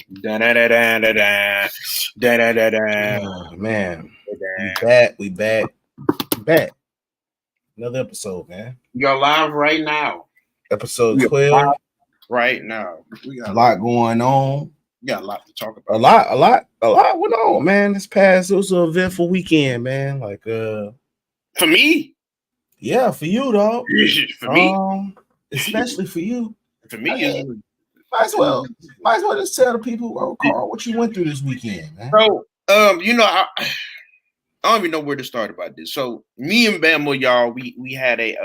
Da da da da da da da da da da. Oh, man, we back. Another episode, man. You're live right now. Episode 12. Right now. We got a lot going on. We got a lot to talk about. A lot went on, man. It was an eventful weekend, man. Like for me? Yeah, for you, dog. For me? Especially for you. For me, might as well just tell the people, Carl, what you went through this weekend, man. So, I don't even know where to start about this. So, me and Bama, y'all, we had a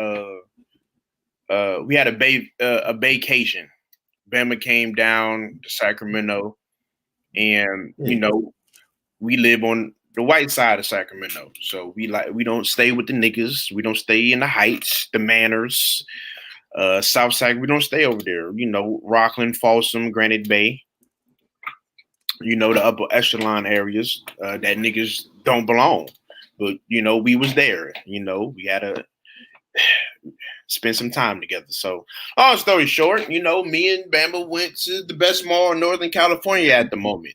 vacation. Bama came down to Sacramento, and we live on the white side of Sacramento. So we don't stay with the niggas. We don't stay in the Heights, the Manors, South Side. We don't stay over there. Rockland, Folsom, Granite Bay. The upper echelon areas that niggas don't belong. But we was there. We had to spend some time together. So, long story short, me and Bama went to the best mall in Northern California at the moment.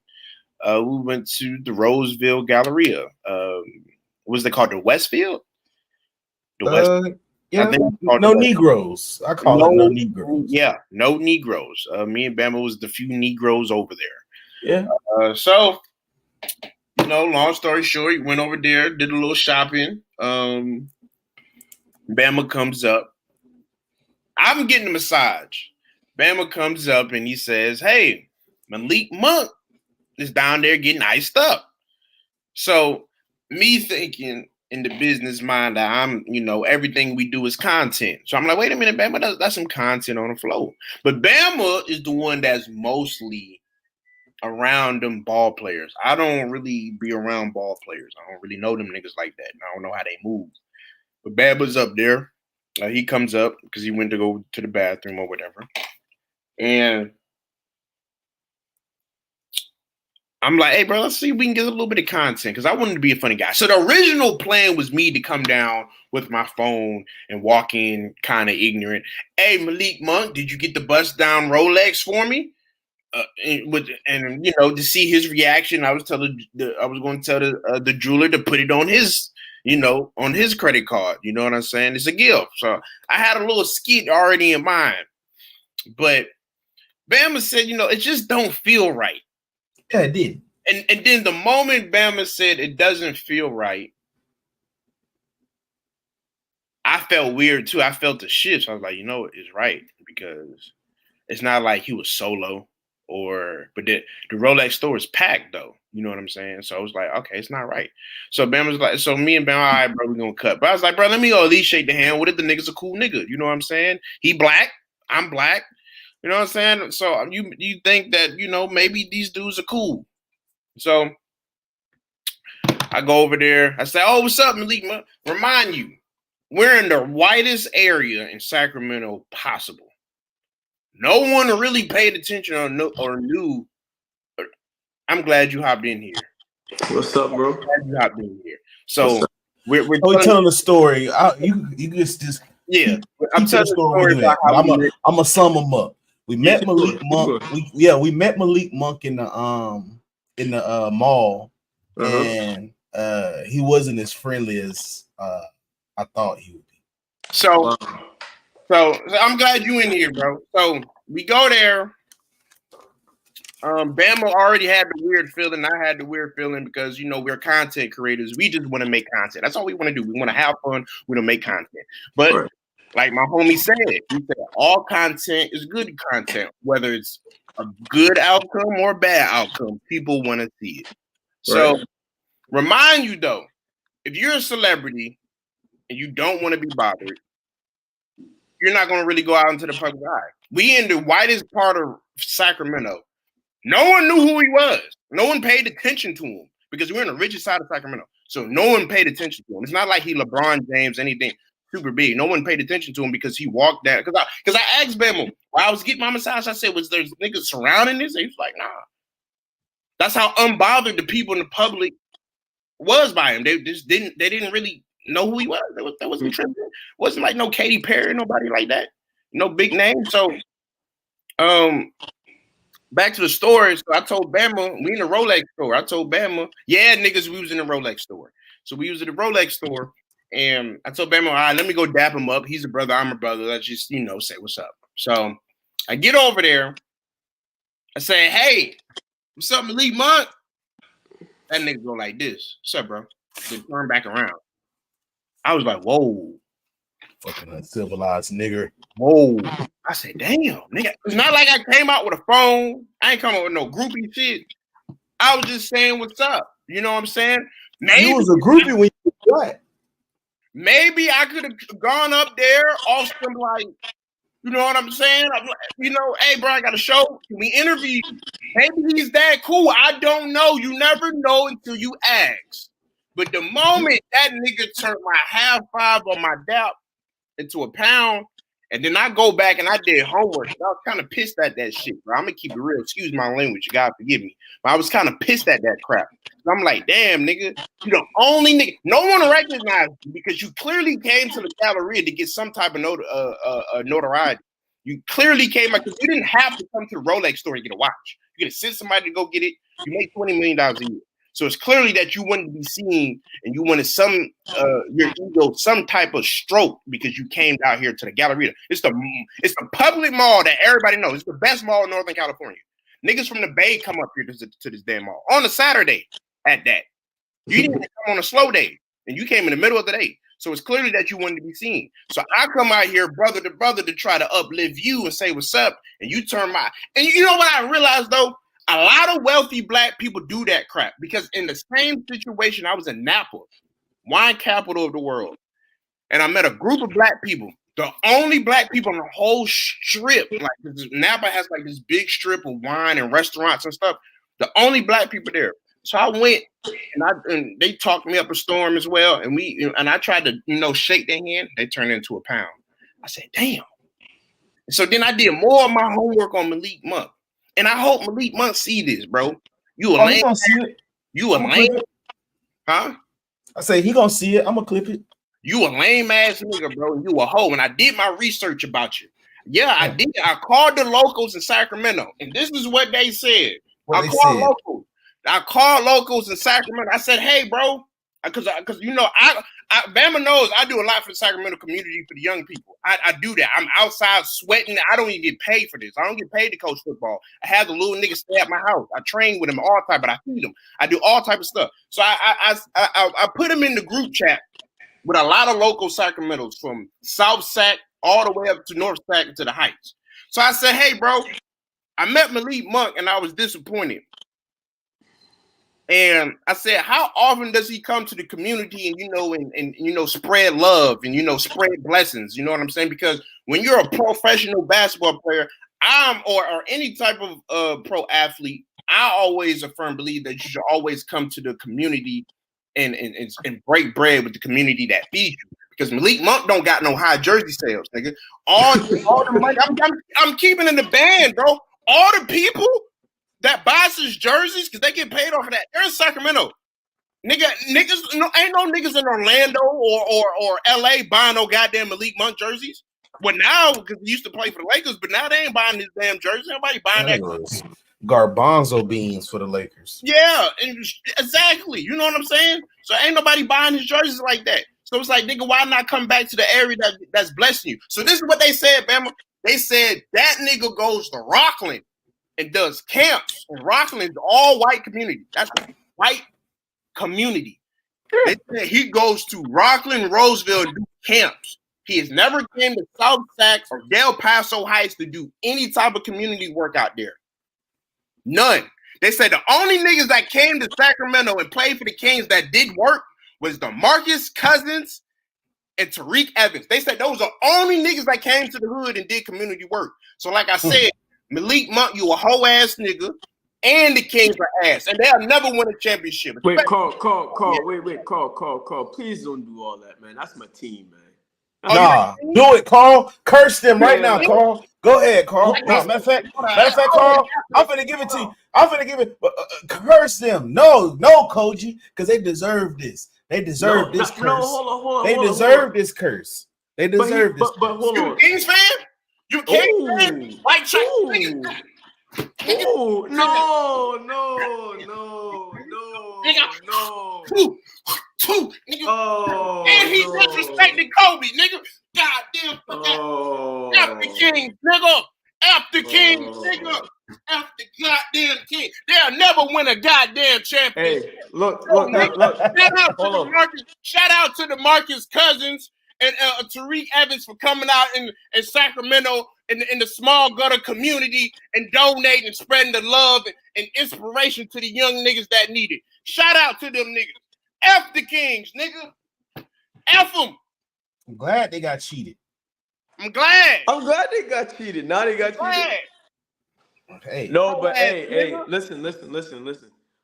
We went to the Roseville Galleria. What was it called? The Westfield? Yeah, no Negroes. I call it no Negroes. Yeah, no Negroes. Me and Bama was the few Negroes over there. Yeah. So, long story short, went over there, did a little shopping. Bama comes up. I'm getting a massage. Bama comes up and he says, "Hey, Malik Monk is down there getting iced up." So me thinking in the business mind that I'm, everything we do is content. So I'm like, wait a minute, Bama, that's some content on the floor. But Bama is the one that's mostly around them ball players. I don't really be around ball players. I don't really know them niggas like that. And I don't know how they move. But Bama's up there. He comes up because he went to go to the bathroom or whatever. And I'm like, hey, bro, let's see if we can get a little bit of content because I wanted to be a funny guy. So the original plan was me to come down with my phone and walk in kind of ignorant. Hey, Malik Monk, did you get the bust down Rolex for me? To see his reaction, I was going to tell the jeweler to put it on his, on his credit card. You know what I'm saying? It's a gift. So I had a little skit already in mind. But Bama said, it just don't feel right. Yeah, it did. And then the moment Bama said it doesn't feel right, I felt weird too. I felt the shit. So I was like, it's right. Because it's not like he was solo but the Rolex store is packed though. You know what I'm saying? So I was like, okay, it's not right. So Bama's like, so me and Bama, all right, bro, we're gonna cut. But I was like, bro, let me go at least shake the hand. What if the nigga's a cool nigga? You know what I'm saying? He black, I'm black. You know what I'm saying? So you think that, maybe these dudes are cool. So I go over there. I say, oh, what's up, Malik? Remind you, we're in the whitest area in Sacramento possible. No one really paid attention or knew. I'm glad you hopped in here. What's up, bro? I'm glad you hopped in here. So we're telling the story. You just yeah. I'm telling the story. I'm gonna sum them up. We met Malik Monk. We met Malik Monk in the mall, and he wasn't as friendly as I thought he would be. So I'm glad you in here, bro. So we go there. Bama already had the weird feeling. I had the weird feeling because we're content creators. We just want to make content. That's all we want to do. We want to have fun. We want to make content. But like my homie said, he said all content is good content, whether it's a good outcome or a bad outcome. People want to see it. So remind you though, if you're a celebrity and you don't want to be bothered, you're not going to really go out into the public eye. We in the whitest part of Sacramento. No one knew who he was. No one paid attention to him because we're in the richest side of Sacramento. So no one paid attention to him. It's not like he LeBron James, anything super big. No one paid attention to him because he walked down. Because I asked Bama while I was getting my massage, I said, was there niggas surrounding this? And he was like, nah. That's how unbothered the people in the public was by him. They didn't really know who he was. That wasn't tripping. Wasn't like no Katy Perry, nobody like that. No big name. So back to the store. So I told Bama, we in the Rolex store. I told Bama, yeah, niggas, we was in the Rolex store. So we was at the Rolex store, and I told Bama, all right, let me go dap him up. He's a brother, I'm a brother. Let's just, say what's up. So I get over there. I say, hey, what's up, Malik Monk? That nigga go like this. What's up, bro? Then turn back around. I was like, whoa. Fucking uncivilized nigger. Whoa. I said, damn, nigga. It's not like I came out with a phone. I ain't coming with no groupie shit. I was just saying what's up. You know what I'm saying? Maybe, you was a groupie when you what? Maybe I could have gone up there off some like, you know what I'm saying? Hey, bro, I got a show. Can we interview? Maybe he's that cool. I don't know. You never know until you ask. But the moment that nigga turned my half five on my dap into a pound, and then I go back and I did homework. I was kind of pissed at that shit, bro. I'm gonna keep it real. Excuse my language. God forgive me. But I was kind of pissed at that crap. So I'm like, damn, nigga, you the only nigga. No one recognized you because you clearly came to the Galleria to get some type of notoriety. You clearly came out because you didn't have to come to the Rolex store and get a watch. You could have sent somebody to go get it. You make $20 million a year. So it's clearly that you wanted to be seen and you wanted your ego, some type of stroke because you came out here to the Galleria. It's the public mall that everybody knows. It's the best mall in Northern California. Niggas from the Bay come up here to this damn mall on a Saturday at that. You didn't come on a slow day and you came in the middle of the day. So it's clearly that you wanted to be seen. So I come out here brother to brother to try to uplift you and say what's up. And you turn and you know what I realized though? A lot of wealthy black people do that crap because in the same situation, I was in Napa, wine capital of the world. And I met a group of black people, the only black people on the whole strip. Like Napa has like this big strip of wine and restaurants and stuff. The only black people there. So I went and they talked me up a storm as well. And I tried to, shake their hand. They turned into a pound. I said, damn. So then I did more of my homework on Malik Monk. And I hope Malik Monk see this, bro. You a lame. You a lame. Huh? I say he gonna see it. I'm gonna clip it. You a lame ass nigga, bro. You a hoe. And I did my research about you. Yeah, I did. I called the locals in Sacramento, and this is what they said. I called locals in Sacramento. I said, hey, bro, because Bama knows I do a lot for the Sacramento community for the young people. I do that. I'm outside sweating. I don't even get paid for this. I don't get paid to coach football. I have the little niggas stay at my house. I train with them all type, but I feed them. I do all type of stuff. So I put them in the group chat with a lot of local Sacramentos from South Sac all the way up to North Sac to the Heights. So I said, hey, bro, I met Malik Monk and I was disappointed. And I said, how often does he come to the community and spread love and spread blessings? You know what I'm saying? Because when you're a professional basketball player, or any type of pro athlete, I always believe that you should always come to the community and break bread with the community that feeds you. Because Malik Monk don't got no high jersey sales, nigga. All the money I'm keeping in the band, bro. All the people that buys his jerseys because they get paid off of that. They're in Sacramento. Niggas, ain't no niggas in Orlando or LA buying no goddamn Malik Monk jerseys. Well, now, because he used to play for the Lakers, but now they ain't buying his damn jersey. Nobody buying that. Garbanzo beans for the Lakers. Yeah, exactly. You know what I'm saying? So ain't nobody buying his jerseys like that. So it's like, nigga, why not come back to the area that's blessing you? So this is what they said, Bama. They said that nigga goes to Rockland and does camps. And Rockland is all white community. That's a white community. They said he goes to Rockland, Roseville, and do camps. He has never came to South Sac or Del Paso Heights to do any type of community work out there. None. They said the only niggas that came to Sacramento and played for the Kings that did work was DeMarcus Cousins and Tariq Evans. They said those are only niggas that came to the hood and did community work. So like I said, Malik Monk, you a hoe ass nigga, and the Kings are ass, and they'll never win a championship. Wait, Carl. Wait, Carl. Please don't do all that, man. That's my team, man. Nah, do it, Carl. Curse them right now, Carl. Go ahead, Carl. No, matter of fact, Carl, I'm finna give it to you. I'm finna give it. Curse them. No, Koji, because they deserve this. They deserve this curse. No, hold on. They deserve this curse. They deserve this. But hold on. You Kings fan? You Kings fan? White Oh, no. Two, nigga. Oh, and he disrespected Kobe, nigga. Goddamn, F the Kings, nigga. F the Kings, nigga. F the goddamn King. They'll never win a goddamn championship. Hey, look. Shout out to the Marcus Cousins and Tariq Evans for coming out in Sacramento in the small gutter community and donating and spreading the love and inspiration to the young niggas that need it. Shout out to them niggas. F the Kings, nigga. F them. I'm glad they got cheated. I'm glad they got cheated. Now they got cheated. Hey. No, but hey, listen.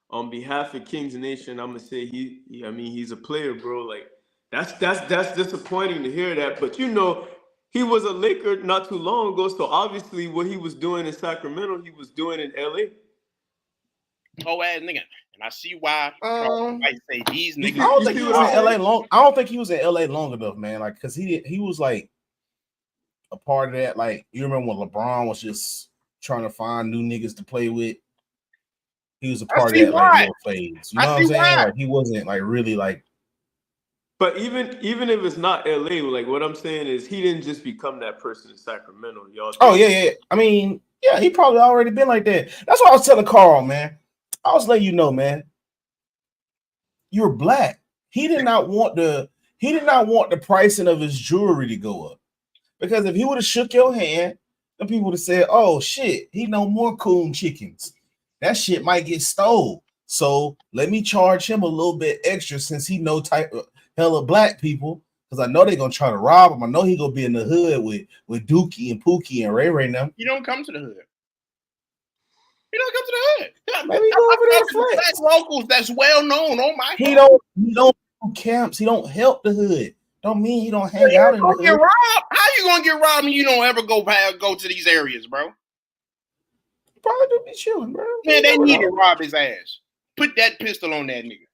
On behalf of Kings Nation, I'm gonna say he's a player, bro. Like that's disappointing to hear that. But you know, he was a Laker not too long ago, so obviously what he was doing in Sacramento, he was doing in LA. Oh ass nigga. And I see why might say these niggas. I don't think he was in LA long. I don't think he was in LA long enough, man. Like, cause he was like a part of that. Like, you remember when LeBron was just trying to find new niggas to play with? He was a part of that like little phase. You know what I'm saying? Like, he wasn't like really like. But even if it's not LA, like what I'm saying is he didn't just become that person in Sacramento, y'all. Oh yeah. I mean, yeah, he probably already been like that. That's what I was telling Carl, man. I was letting you know, man. You're black. He did not want the pricing of his jewelry to go up. Because if he would have shook your hand, the people would have said, "Oh shit, he no more coon chickens. That shit might get stole. So let me charge him a little bit extra since he know type of hella black people. Because I know they're gonna try to rob him. I know he gonna be in the hood with Dookie and Pookie and Ray Ray now. You don't come to the hood. He don't come to the hood. Maybe go over there flex. Locals that's well known. Oh my! He don't do camps. He don't help the hood. Don't mean he don't hang out in the hood. Get robbed. How you gonna get robbed and you don't ever go to these areas, bro? Probably do be chilling, bro. Man, they need to rob his ass. Put that pistol on that nigga.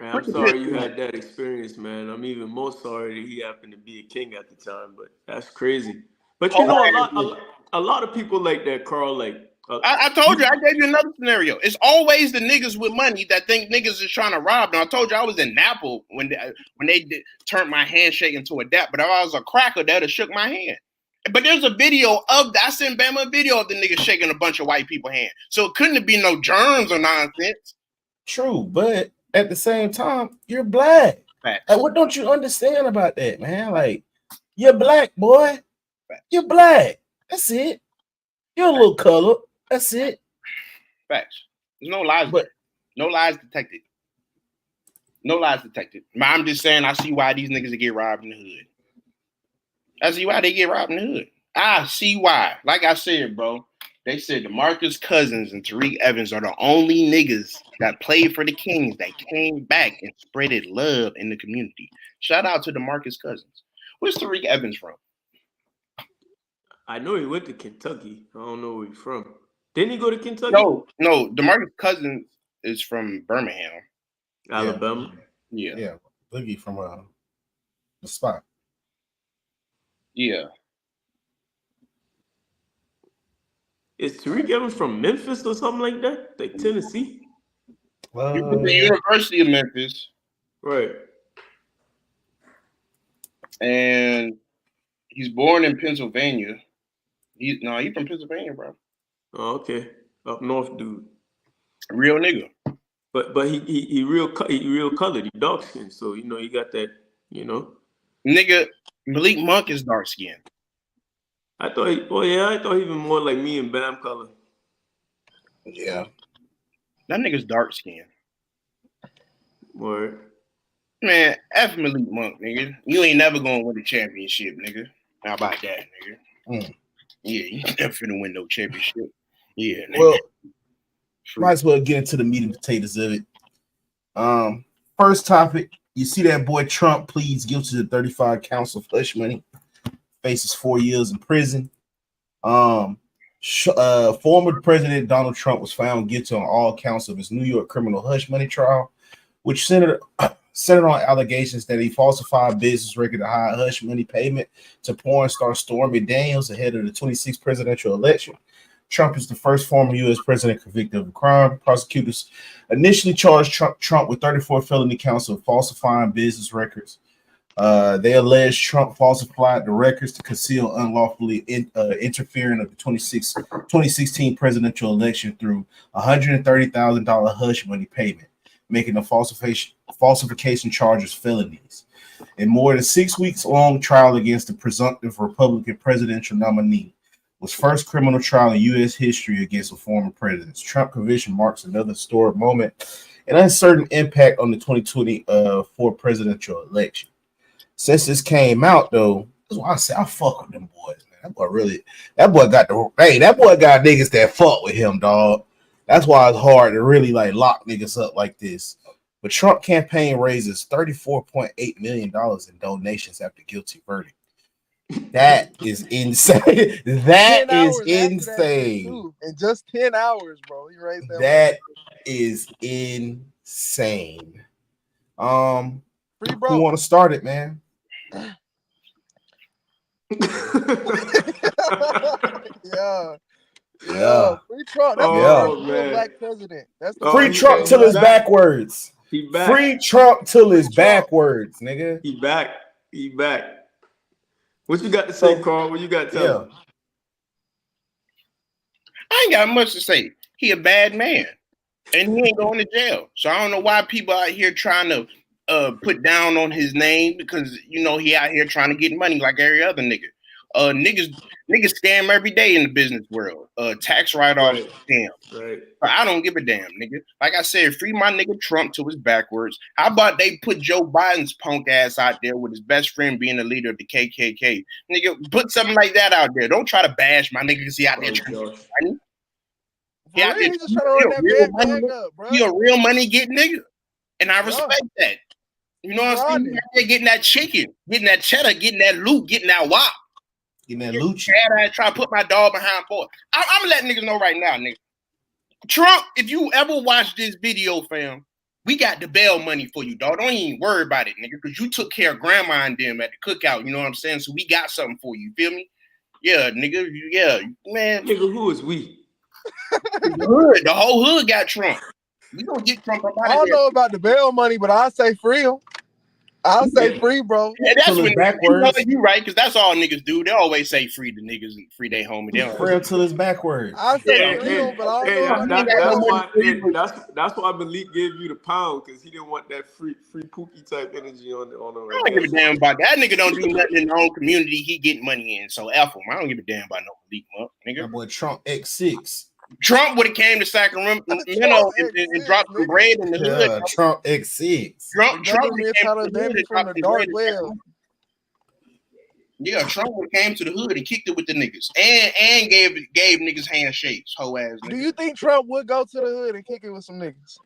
Man, I'm sorry you had that experience, man. I'm even more sorry that he happened to be a king at the time, but that's crazy. But you know, a lot of people like that, Carl. Like I told you, I gave you another scenario. It's always the niggas with money that think niggas is trying to rob them. I told you I was in Naples when they turned my handshake into a dap, but if I was a cracker, they'd have shook my hand. But there's a video I sent Bama a video of the nigga shaking a bunch of white people's hand. So it couldn't be no germs or nonsense. True, but at the same time, you're black. Facts. Like, what don't you understand about that, man? Like, you're black, boy. Facts. You're black. That's it. You're a little color. That's it. Facts. There's no lies, but no lies detected. No lies detected. I'm just saying, I see why these niggas get robbed in the hood. I see why they get robbed in the hood. I see why. Like I said, bro, they said DeMarcus Cousins and Tariq Evans are the only niggas that played for the Kings that came back and spreaded love in the community. Shout out to DeMarcus Cousins. Where's Tariq Evans from? I know he went to Kentucky. I don't know where he's from. Didn't he go to Kentucky? No. DeMarcus Cousins is from Birmingham, Alabama. Yeah. Boogie from the spot. Yeah. Is Tariq Evans from Memphis or something like that? Like Tennessee? He went to the University of Memphis. Right. And he's born in Pennsylvania. He's from Pennsylvania, bro. Oh, okay. Up north, dude. Real nigga. But he real colored. He dark skinned, so you know he got that. You know. Nigga, Malik Monk is dark skinned. I thought he was more like me and Bam color. Yeah. That nigga's dark skinned. Word. Man, F Malik Monk, nigga. You ain't never gonna win a championship, nigga. How about that, nigga? Yeah, you never finna win no championship. Yeah, nigga. Well, might as well get into the meat and potatoes of it. First topic, you see that boy Trump pleads guilty to 35 counts of hush money, faces 4 years in prison. Former President Donald Trump was found guilty on all counts of his New York criminal hush money trial, which centered on allegations that he falsified business record to hide hush money payment to porn star Stormy Daniels ahead of the 26th presidential election. Trump is the first former U.S. president convicted of a crime. Prosecutors initially charged Trump with 34 felony counts of falsifying business records. They allege Trump falsified the records to conceal unlawfully interfering of the 2016 presidential election through $130,000 hush money payment, making the falsification charges felonies. In more than 6 weeks long trial against the presumptive Republican presidential nominee, was first criminal trial in U.S. history against a former president. Trump conviction marks another historic moment and uncertain impact on the 2024 presidential election. Since this came out, though, that's why I say I fuck with them boys, man. That boy got niggas that fuck with him, dog. That's why it's hard to really like lock niggas up like this. But Trump campaign raises $34.8 million in donations after guilty verdict. That is insane. That is insane. In just 10 hours, bro. You right there. That is insane. Free bro. Who want to start it, man? Yeah. Free Trump. That's man. Black president. That's free Trump till it's backwards. He back. Free Trump till it's backwards, nigga. He back. What you got to say, Carl? What you got to tell him? I ain't got much to say. He a bad man, and he ain't going to jail. So I don't know why people out here trying to put down on his name, because you know he out here trying to get money like every other nigga. Niggas scam every day in the business world. Tax write-off scam. Right. But I don't give a damn, nigga. Like I said, free my nigga Trump till it's backwards. How about they put Joe Biden's punk ass out there with his best friend being the leader of the KKK? Nigga, put something like that out there. Don't try to bash my nigga because he out there trying to get money. He just trying to run that bag up, bro. He a real money getting nigga. And I respect that. You know what I'm saying? He out there getting that chicken, getting that cheddar, getting that loot, getting that wop. Getting that loot. I try to put my dog behind board. I'm letting niggas know right now, nigga. Trump, if you ever watch this video, fam, we got the bail money for you, dog. Don't even worry about it, nigga, because you took care of grandma and them at the cookout. You know what I'm saying? So we got something for you. Feel me? Yeah, nigga. Yeah, man. Nigga, who is we? The whole hood got Trump. We gonna get Trump up out of here. I don't know about the bail money, but I say free him. I'll say free, bro. Yeah, that's when backwards. You right, because that's all niggas do. They always say free to niggas and free their homie. They free until it's backwards. I say free, but I don't know. That's why Malik gave you the pound, because he didn't want that free Pookie type energy on the. I don't give a damn about that. That nigga don't do nothing in the own community. He getting money in, so F him. I don't give a damn about no Malik, nigga. That boy Trump X6. Trump would have came to Sacramento, and dropped some bread in the hood. Trump X6. Trump came to the dark web. Yeah, Trump would have came to the hood and kicked it with the niggas, and gave niggas handshakes. Hoe ass. Do you think Trump would go to the hood and kick it with some niggas?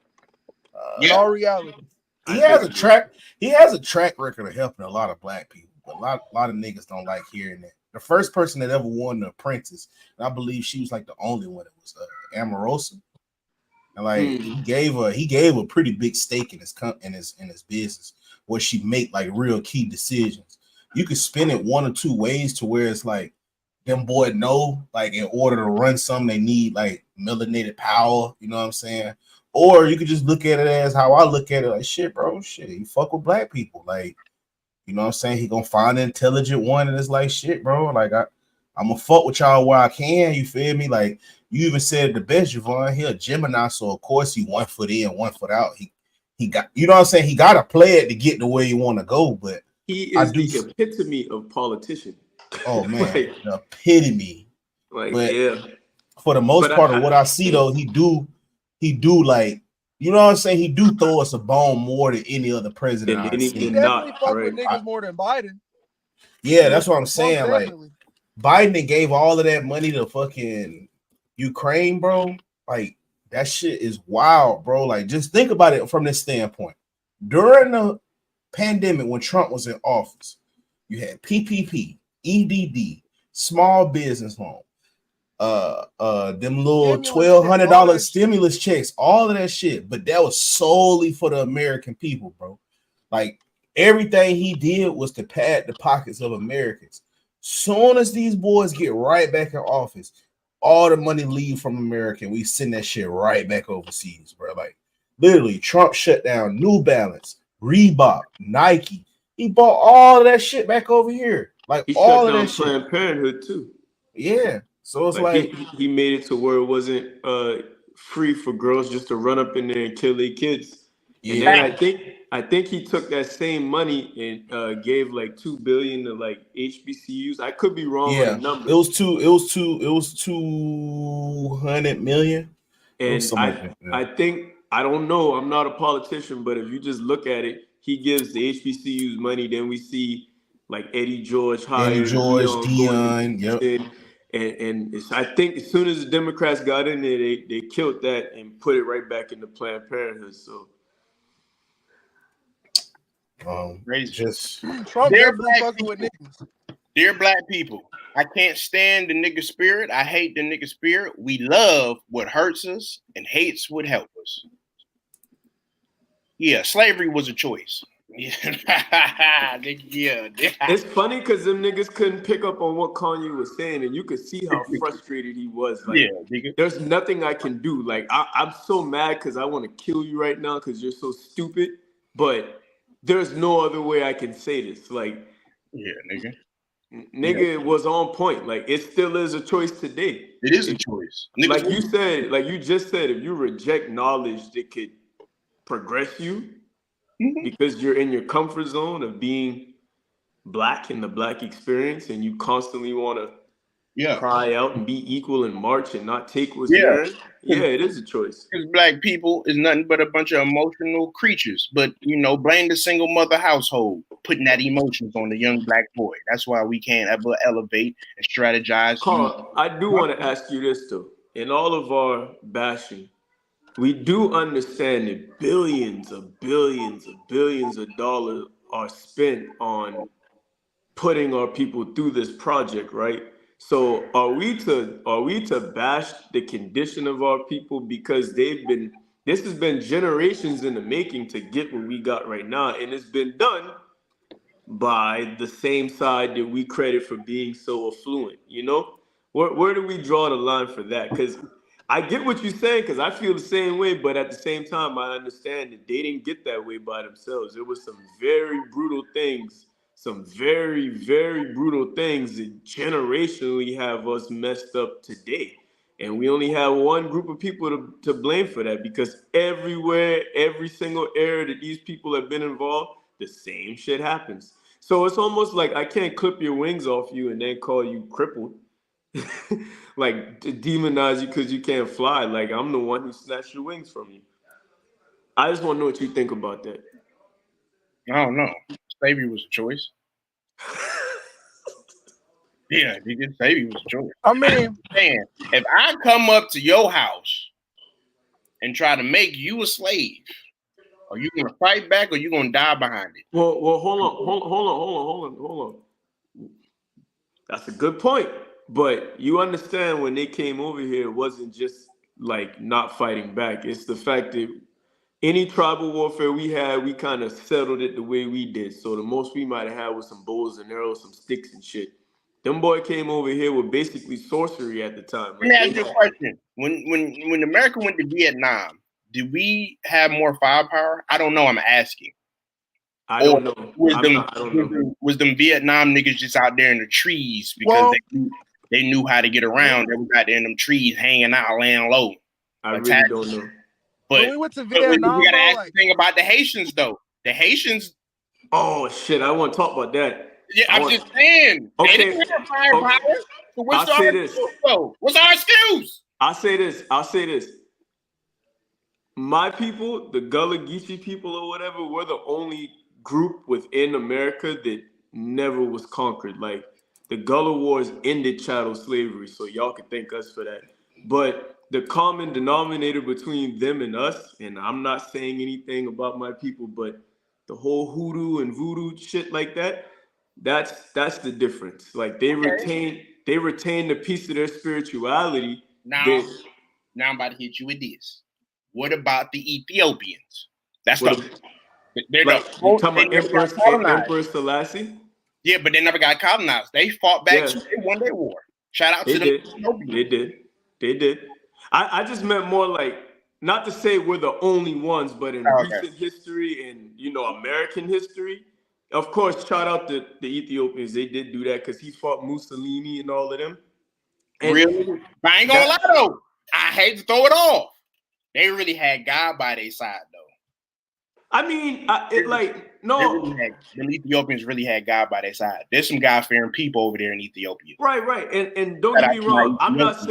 In all reality, he has a track record of helping a lot of black people, but a lot of niggas don't like hearing that. The first person that ever won The Apprentice, and I believe she was like the only one, it was Omarosa. And like he gave a pretty big stake in his business where she make like real key decisions. You could spin it one or two ways to where it's like them boy know, like in order to run something they need like melanated power, you know what I'm saying? Or you could just look at it as how I look at it, like shit, bro, you fuck with black people, like. You know what I'm saying? He gonna find an intelligent one, and it's like shit, bro. Like I'm gonna fuck with y'all where I can. You feel me? Like you even said it the best, Javon. He a Gemini, so of course he 1 foot in, 1 foot out. He got, you know what I'm saying? He got to play it to get to where you want to go. But he is the epitome of politician. Oh man, like, the epitome. Like but yeah. For the most part of what I see though, he do like. You know what I'm saying? He do throw us a bone more than any other president. He definitely fuck with niggas more than Biden. Yeah, that's what I'm saying. Like Biden gave all of that money to fucking Ukraine, bro. Like that shit is wild, bro. Like just think about it from this standpoint. During the pandemic, when Trump was in office, you had PPP, EDD, small business loan. Them little $1,200 stimulus checks, all of that shit, but that was solely for the American people, bro. Like everything he did was to pad the pockets of Americans. Soon as these boys get right back in office, all the money leave from America and we send that shit right back overseas, bro. Like literally, Trump shut down New Balance, Reebok, Nike. He bought all of that shit back over here. Like He all shut of down that shit. Planned Parenthood too. Yeah. So it's like he made it to where it wasn't free for girls just to run up in there and kill their kids. Yeah. And then I think he took that same money and gave like $2 billion to like HBCUs. I could be wrong on the number. It was 200 million. And I think, I don't know, I'm not a politician, but if you just look at it, he gives the HBCUs money. Then we see like Eddie George hired, Dion, yep. And I think as soon as the Democrats got in there, they killed that and put it right back into Planned Parenthood. So, just Trump definitely fucking with niggas. Dear black people, I can't stand the nigga spirit. I hate the nigga spirit. We love what hurts us and hates what helps us. Yeah, slavery was a choice. Yeah. It's funny because them niggas couldn't pick up on what Kanye was saying, and you could see how frustrated he was. Like, there's nothing I can do. Like, I'm so mad because I want to kill you right now because you're so stupid, but there's no other way I can say this. Like, yeah, nigga, it was on point. Like, it still is a choice today. It is a choice. Like you said, like you just said, if you reject knowledge that could progress you because you're in your comfort zone of being black in the black experience and you constantly want to cry out and be equal and march and not take what's yours. Yeah, it is a choice. Because black people is nothing but a bunch of emotional creatures. But, you know, blame the single mother household, putting that emotions on the young black boy. That's why we can't ever elevate and strategize. Carl, I do want to ask you this, though. In all of our bashing, we do understand that billions of dollars are spent on putting our people through this project, right? So are we to bash the condition of our people because this has been generations in the making to get what we got right now, and it's been done by the same side that we credit for being so affluent, you know? Where do we draw the line for that? Because I get what you're saying, because I feel the same way, but at the same time, I understand that they didn't get that way by themselves. There was some very brutal things, some very, very brutal things that generationally have us messed up today. And we only have one group of people to blame for that, because everywhere, every single era that these people have been involved, the same shit happens. So it's almost like I can't clip your wings off you and then call you crippled. Like, to demonize you because you can't fly. Like, I'm the one who snatched your wings from you. I just want to know what you think about that. I don't know. Slavery was a choice. Yeah, slavery was a choice. I mean, man, if I come up to your house and try to make you a slave, are you gonna fight back or you gonna die behind it? Well, hold on. That's a good point. But you understand when they came over here, it wasn't just like not fighting back. It's the fact that any tribal warfare we had, we kind of settled it the way we did. So the most we might have had was some bows and arrows, some sticks and shit. Them boy came over here with basically sorcery at the time. Let me ask you a question. When America went to Vietnam, did we have more firepower? I don't know. I'm asking. I don't know. Was them Vietnam niggas just out there in the trees because they knew how to get around? They was out there in them trees hanging out, laying low. I really don't know. But when we went to Vietnam, we gotta ask the thing about the Haitians, though. The Haitians. Oh shit! I want to talk about that. Yeah, I'm just saying. Okay. They didn't have firepower. So what's our excuse? I'll say this. My people, the Gullah Geechee people or whatever, were the only group within America that never was conquered. Like, the Gullah Wars ended chattel slavery, so y'all can thank us for that. But the common denominator between them and us, and I'm not saying anything about my people, but the whole hoodoo and voodoo shit like that, that's the difference. Like, they retained a piece of their spirituality. Now I'm about to hit you with this. What about the Ethiopians? They're you talking about Emperor Selassie? Yeah, but they never got colonized. They fought back. They won their war. Shout out to them. They did. They did. I just meant more like, not to say we're the only ones, but in recent history and, you know, American history, of course, shout out to the Ethiopians. They did do that because he fought Mussolini and all of them. And really? But I ain't gonna lie though. I hate to throw it off. They really had God by their side though. I mean, the Ethiopians really had God by their side. There's some God-fearing people over there in Ethiopia. Right. And don't get me wrong. I'm not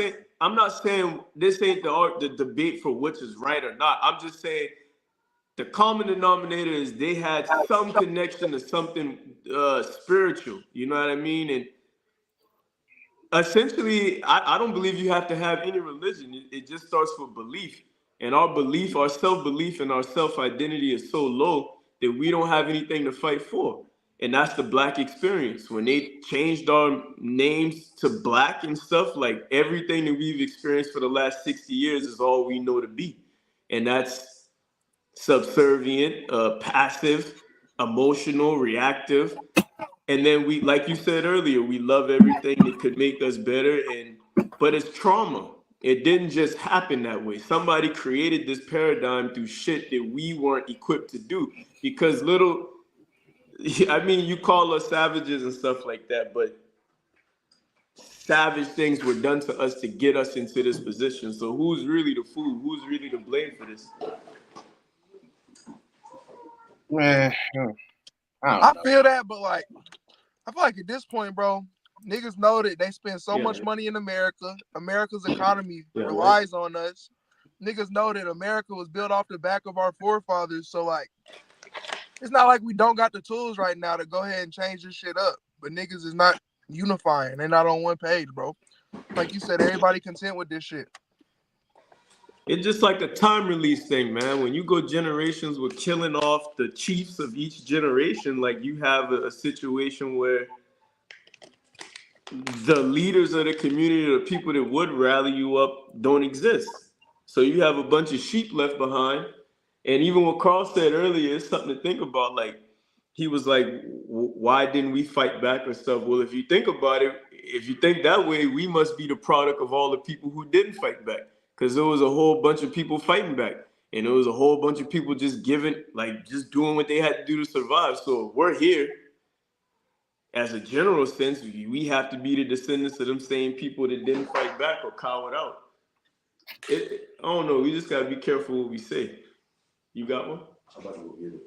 saying this ain't the debate for which is right or not. I'm just saying the common denominator is they had some connection to something spiritual. You know what I mean? And essentially, I don't believe you have to have any religion. It just starts with belief. And our belief, our self-belief, and our self-identity is so low that we don't have anything to fight for. And that's the Black experience. When they changed our names to Black and stuff, like everything that we've experienced for the last 60 years is all we know to be. And that's subservient, passive, emotional, reactive. And then we, like you said earlier, we love everything that could make us better. But it's trauma. It didn't just happen that way. Somebody created this paradigm through shit that we weren't equipped to do. Because you call us savages and stuff like that, but savage things were done to us to get us into this position. So who's really the fool? Who's really to blame for this? Man, I feel that, but like, I feel like at this point, bro, niggas know that they spend so much money in America. America's economy relies on us. Niggas know that America was built off the back of our forefathers. So like, it's not like we don't got the tools right now to go ahead and change this shit up. But niggas is not unifying. They're not on one page, bro. Like you said, everybody content with this shit. It's just like a time release thing, man. When you go generations with killing off the chiefs of each generation, like you have a situation where the leaders of the community, the people that would rally you up, don't exist. So you have a bunch of sheep left behind. And even what Carl said earlier is something to think about. Like, he was like, why didn't we fight back or stuff? Well, if you think about it, if you think that way, we must be the product of all the people who didn't fight back. Because there was a whole bunch of people fighting back. And there was a whole bunch of people just just doing what they had to do to survive. So if we're here, as a general sense, we have to be the descendants of them same people that didn't fight back or cowered out. I don't know. We just got to be careful what we say. You got one? I'm about to go get it.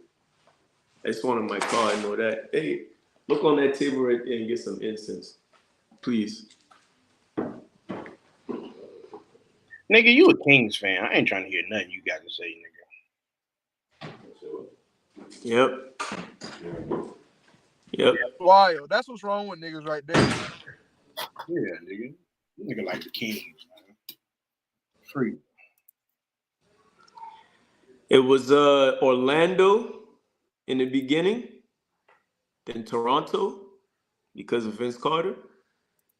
It's one in my car. I know that. Hey, look on that table right there and get some incense. Please. Nigga, you a Kings fan. I ain't trying to hear nothing you got to say, nigga. Yep. Wild. That's what's wrong with niggas right there. Yeah, nigga. You nigga like the Kings, man. Free. It was Orlando in the beginning, then Toronto because of Vince Carter.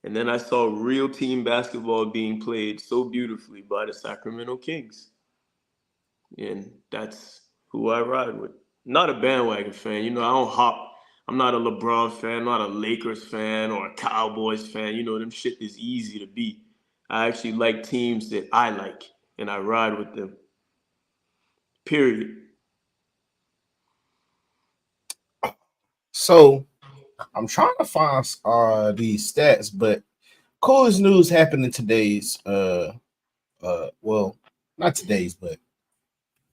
And then I saw real team basketball being played so beautifully by the Sacramento Kings. And that's who I ride with. Not a bandwagon fan. You know, I don't hop. I'm not a LeBron fan, not a Lakers fan or a Cowboys fan. You know, them shit is easy to beat. I actually like teams that I like, and I ride with them. Period. So I'm trying to find these stats, but coolest news happened in today's well, not today's, but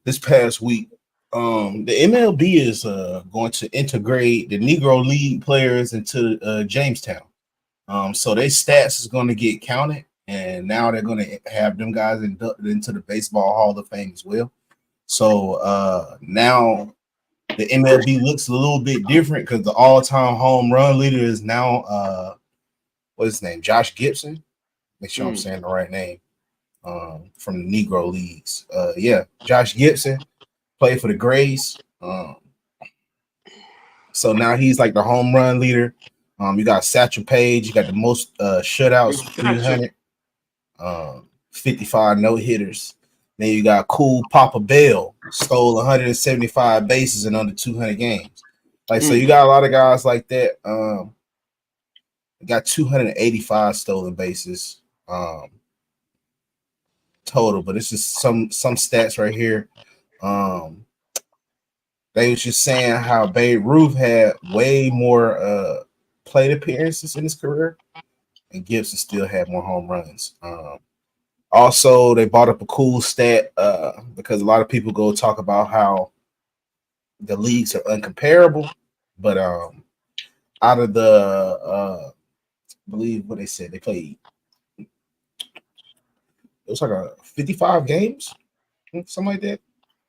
this past week. The MLB is going to integrate the Negro League players into Jamestown. So their stats is going to get counted, and now they're going to have them guys inducted into the Baseball Hall of Fame as well. So now the MLB looks a little bit different because the all-time home run leader is now what's his name? Josh Gibson. Make sure I'm saying the right name. From the Negro Leagues. Josh Gibson played for the Grays. So now he's like the home run leader. You got Satchel Paige. You got the most shutouts, 300. 55 no-hitters. Then you got Cool Papa Bell, stole 175 bases in under 200 games. So you got a lot of guys like that. Got 285 stolen bases. total, but it's just some stats right here. They was just saying how Babe Ruth had way more plate appearances in his career, and Gibson still had more home runs. Also, they brought up a cool stat because a lot of people go talk about how the leagues are uncomparable, but out of the I believe what they said, they played, it was like a 55 games, something like that,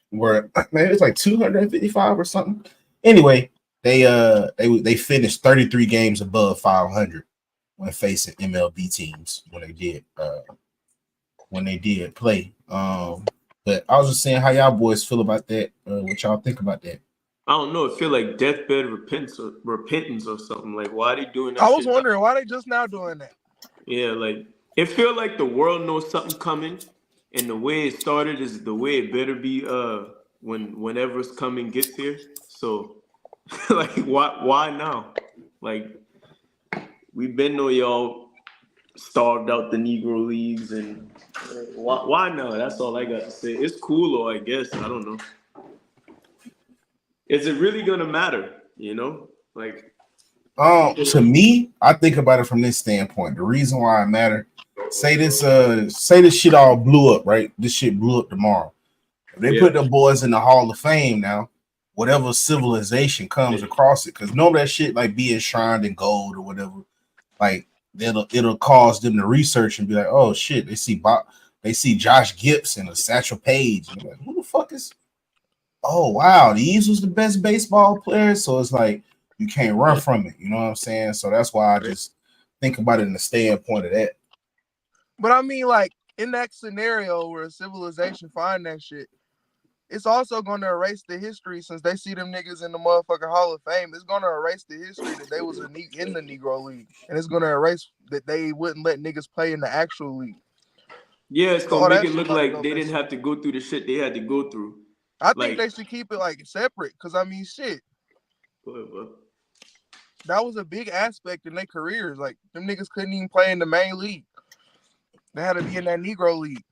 where man, it was like 255 or something. Anyway, they finished 33 games above 500 when facing MLB teams when they did play. But I was just saying, how y'all boys feel about that? What y'all think about that? I don't know. It feel like deathbed repentance or something. Like, why are they doing that? I was wondering why they just now doing that. Yeah, like it feel like the world knows something coming, and the way it started is the way it better be. Whenever it's coming gets here. So, like, why now? Like, we've been know y'all starved out the Negro leagues, and why now? That's all I got to say. It's cool, or I guess I don't know. Is it really gonna matter? You know, like. To me, I think about it from this standpoint. The reason why it matter, say this shit all blew up, right? This shit blew up tomorrow. If they put the boys in the Hall of Fame now, whatever civilization comes across it, because normally that shit like be enshrined in gold or whatever, like it'll cause them to research and be like, oh shit, they see Josh Gibson or Satchel Paige, and they're like, who the fuck is? Oh wow, these was the best baseball players. So it's like you can't run from it. You know what I'm saying? So that's why I just think about it in the standpoint of that. But I mean, like in that scenario where a civilization find that shit, it's also going to erase the history since they see them niggas in the motherfucking Hall of Fame. It's going to erase the history that they was in the Negro League, and it's going to erase that they wouldn't let niggas play in the actual league. Yeah, it's gonna make it look like they didn't have to go through the shit they had to go through. I think they should keep it like separate, because I mean, shit. That was a big aspect in their careers. Like them niggas couldn't even play in the main league. They had to be in that Negro League.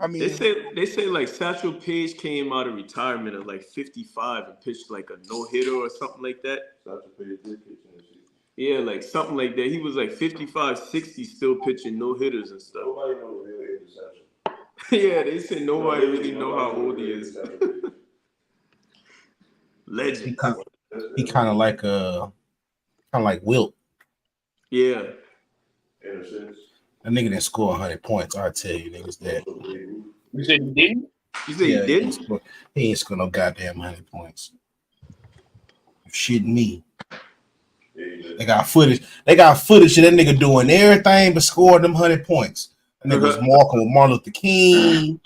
I mean, they say like Satchel Paige came out of retirement at like 55 and pitched like a no hitter or something like that. Satchel Paige did pitch in that shit. Yeah, like something like that. He was like 55, 60 still pitching no hitters and stuff. Nobody knows the real age of Satchel. Yeah, they said nobody really know how old he is. Legend. He kind of like Wilt. Yeah. That nigga didn't score 100 points. I tell you niggas that. You said he didn't? You said he didn't? He ain't score no goddamn 100 points. Shit me. They got footage. They got footage of that nigga doing everything but scoring them 100 points. That nigga was walking with Martin Luther King,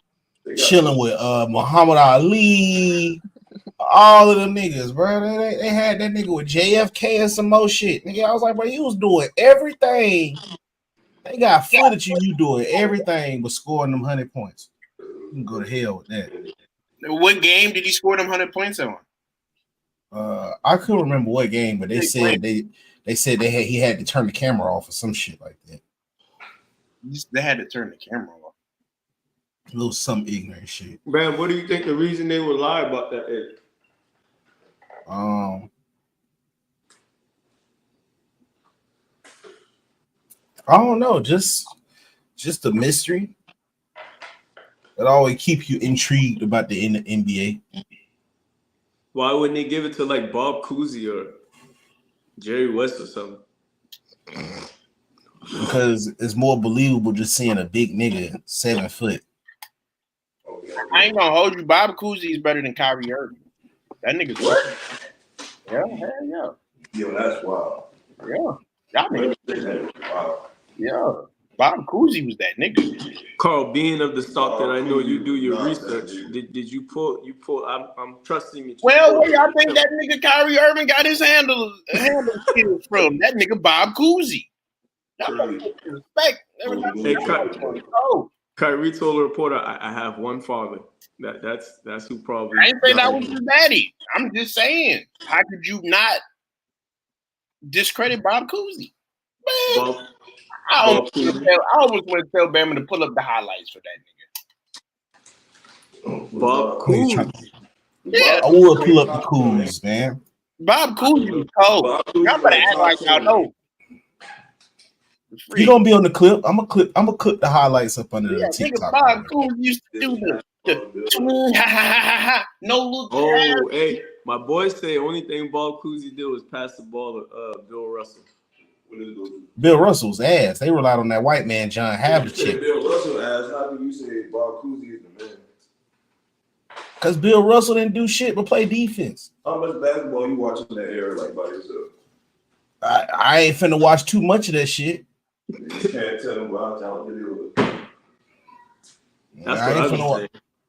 chilling with Muhammad Ali. All of them niggas, bro. They had that nigga with JFK and some more shit. Nigga, I was like, bro, you was doing everything. They got footage of you doing everything but scoring them 100 points. You can go to hell with that. What game did he score them 100 points on? I couldn't remember what game, but they said he had to turn the camera off or some shit like that. They had to turn the camera off. A little some ignorant shit. Man, what do you think the reason they would lie about that is? I don't know, just a mystery that always keep you intrigued about the NBA. Why wouldn't they give it to like Bob Cousy or Jerry West or something? Because it's more believable just seeing a big nigga 7 foot. I ain't gonna hold you. Bob Cousy is better than Kyrie Irving. That nigga's what? Yeah, hell yeah. Yo, that's wild. Yeah. Y'all niggas. Wow. Yeah. Bob Cousy was that nigga. Carl, being of the stock that I know you do your research, did you pull? I'm trusting you. Well, where y'all think that nigga Kyrie Irving got his handle skills from? That nigga Bob Cousy. Respect. Kyrie told a reporter, "I have one father." That's who probably. I ain't saying that was his daddy. I'm just saying, how could you not discredit Bob Cousy? Man, I almost want to tell Bama to pull up the highlights for that nigga. Bob Cousy. Yeah, I would pull up the Coos, man. Bob Cousy was cold. Y'all better act like y'all know. He gonna be on the clip. I'm gonna clip the highlights up under the TikTok. Bob Cousy used to do the no look. Oh, hey, my boys say only thing Bob Cousy did was pass the ball to Bill Russell. Bill Russell's ass. They relied on that white man, John Havlicek. Bill Russell ass. How do you say Bob Cousy is the man? Because Bill Russell didn't do shit but play defense. How much basketball you watching that era like by yourself? I ain't finna watch too much of that shit. You can't tell them how talented it was.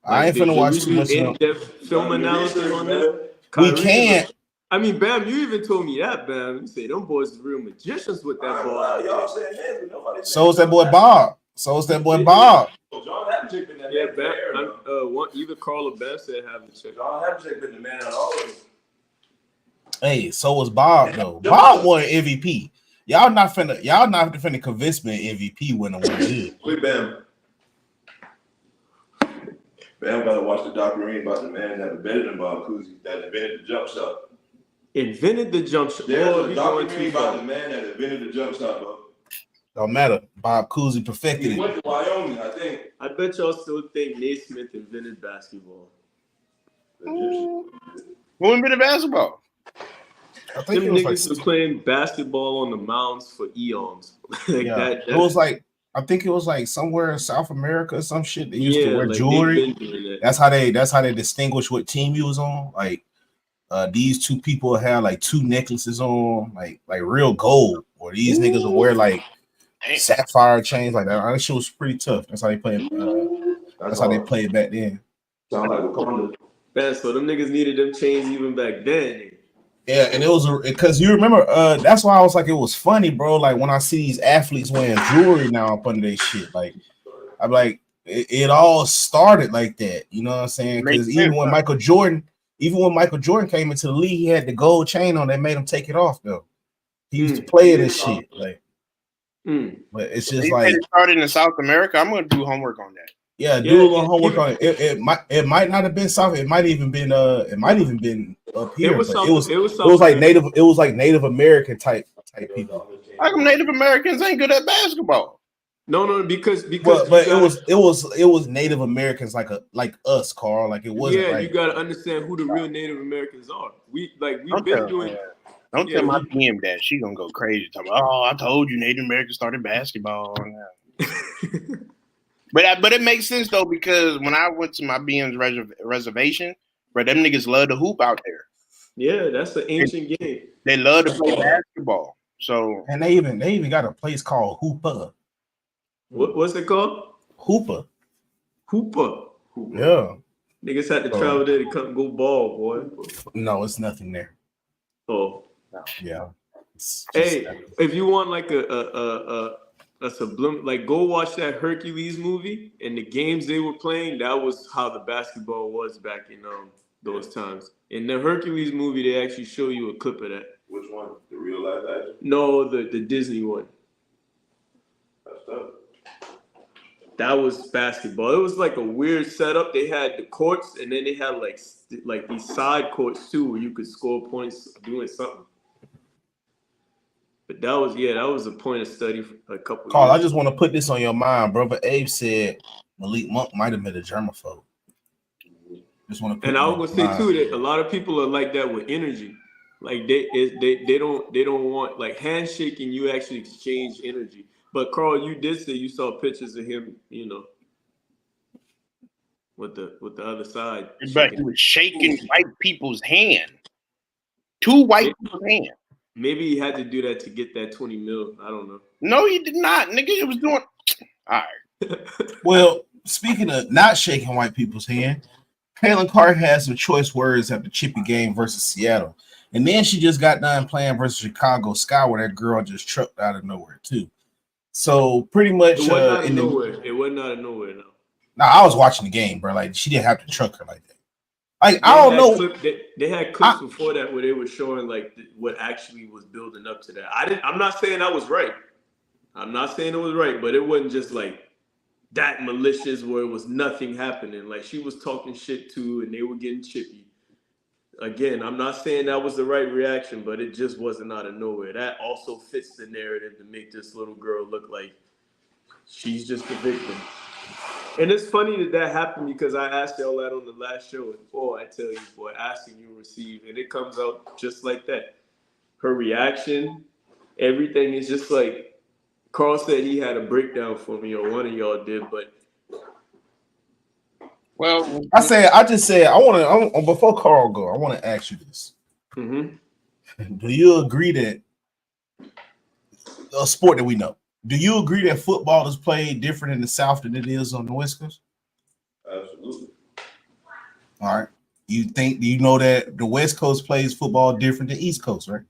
I ain't finna watch too much of in-depth film analysis on this. We can't. I mean, Bam, you even told me that, Bam. You say them boys are real magicians with that ball. Y'all saying that, but nobody. So is that boy Bob. John Havlicek been that man. Bam. Either Carl or Bam said Havlicek. John Havlicek been the man out always. Hey, so was Bob though. Bob won MVP. Y'all not finna convince me an MVP winner was good. Wait, Bam. Bam gotta watch the documentary about the man that invented than Bob Cousy, that invented the jump shot. Invented the jump shot. There's a documentary about the man that invented the jump shot, bro. Don't matter. Bob Cousy perfected it. He went to Wyoming, I think. I bet y'all still think Naismith invented basketball. Who invented basketball? I think them niggas were playing basketball on the mounds for eons. It was like, I think it was like somewhere in South America or some shit. They used to wear jewelry. That's how they distinguish what team you was on. Like these two people had like two necklaces on, like real gold, or these niggas would wear like sapphire chains like that. That shit was pretty tough. That's how they played. That's how they played back then. Sound like Wakanda. Man, so them niggas needed them chains even back then. Yeah, and it was because you remember. That's why I was like, it was funny, bro. Like when I see these athletes wearing jewelry now up under their shit, like I'm like, it all started like that. You know what I'm saying? Because even when Michael Jordan came into the league, he had the gold chain on. They made him take it off though. He used to play it and shit. Like, but it's just like it started in South America. I'm gonna do homework on that. Yeah, do a little homework on it. It might not have been South. It might even been up here. It was like Native American type people. How come Native Americans ain't good at basketball? No, because but it was Native Americans like us, Carl. Like it wasn't. Yeah, you gotta understand who the real Native Americans are. We've been doing. Don't tell my DM that she gonna go crazy. Talking about, I told you Native Americans started basketball. But it makes sense though, because when I went to my BM's reservation, bro, them niggas love to hoop out there. Yeah, that's an ancient game. They love to play basketball. So and they even got a place called Hoopa. What's it called? Hoopa. Yeah. Niggas had to travel there to come go ball, boy. No, it's nothing there. Oh. Yeah. Hey, if you want like a subliminal, like go watch that Hercules movie and the games they were playing. That was how the basketball was back in those times. In the Hercules movie, they actually show you a clip of that. Which one? The real life action? No, the Disney one. That's tough. That was basketball. It was like a weird setup. They had the courts, and then they had like these side courts too, where you could score points doing something. But that was a point of study for a couple. Carl, I just want to put this on your mind, brother. Abe said Malik Monk might have been a germaphobe. Just want to. And I was gonna say too that a lot of people are like that with energy. Like they don't want like handshaking. You actually exchange energy. But Carl, you did say you saw pictures of him, with the other side. But he was shaking white people's hand. Two white people's hand. Maybe he had to do that to get that 20 mil. I don't know. No, he did not, nigga. It was doing. All right. Well, speaking of not shaking white people's hand, Kaylin Clark had some choice words after Chippy game versus Seattle. And then she just got done playing versus Chicago Sky, where that girl just trucked out of nowhere, too. So pretty much. It wasn't out of nowhere. It wasn't out of nowhere, no. Nah, I was watching the game, bro. Like, she didn't have to truck her like that. I don't know. They had clips before that where they were showing like what actually was building up to that. I'm not saying I was right. I'm not saying it was right, but it wasn't just like that malicious where it was nothing happening. Like she was talking shit too, and they were getting chippy. Again, I'm not saying that was the right reaction, but it just wasn't out of nowhere. That also fits the narrative to make this little girl look like she's just a victim. And it's funny that that happened because I asked y'all that on the last show, and I tell you, boy, asking you receive, and it comes out just like that. Her reaction, everything is just like Carl said he had a breakdown for me, or one of y'all did, but well, I just said I want to before Carl go, I want to ask you this. mm-hmm. Do you agree that a sport that we know? Do you agree that football is played different in the South than it is on the West Coast? Absolutely. All right. You know that the West Coast plays football different than East Coast, right?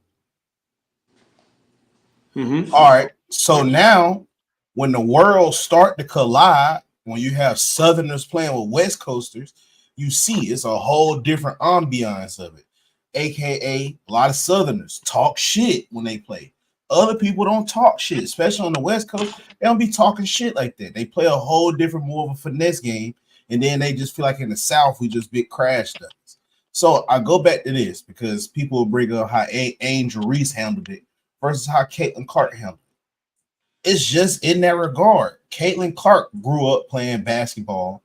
Mm-hmm. All right. So now when the worlds start to collide, when you have Southerners playing with West Coasters, you see it's a whole different ambiance of it. AKA a lot of Southerners talk shit when they play. Other people don't talk shit, especially on the West Coast. They don't be talking shit like that. They play a whole different, more of a finesse game, and then they just feel like in the South we just big crash ducks. So I go back to this because people will bring up how Angel Reese handled it versus how Caitlin Clark handled it. It's just in that regard. Caitlin Clark grew up playing basketball.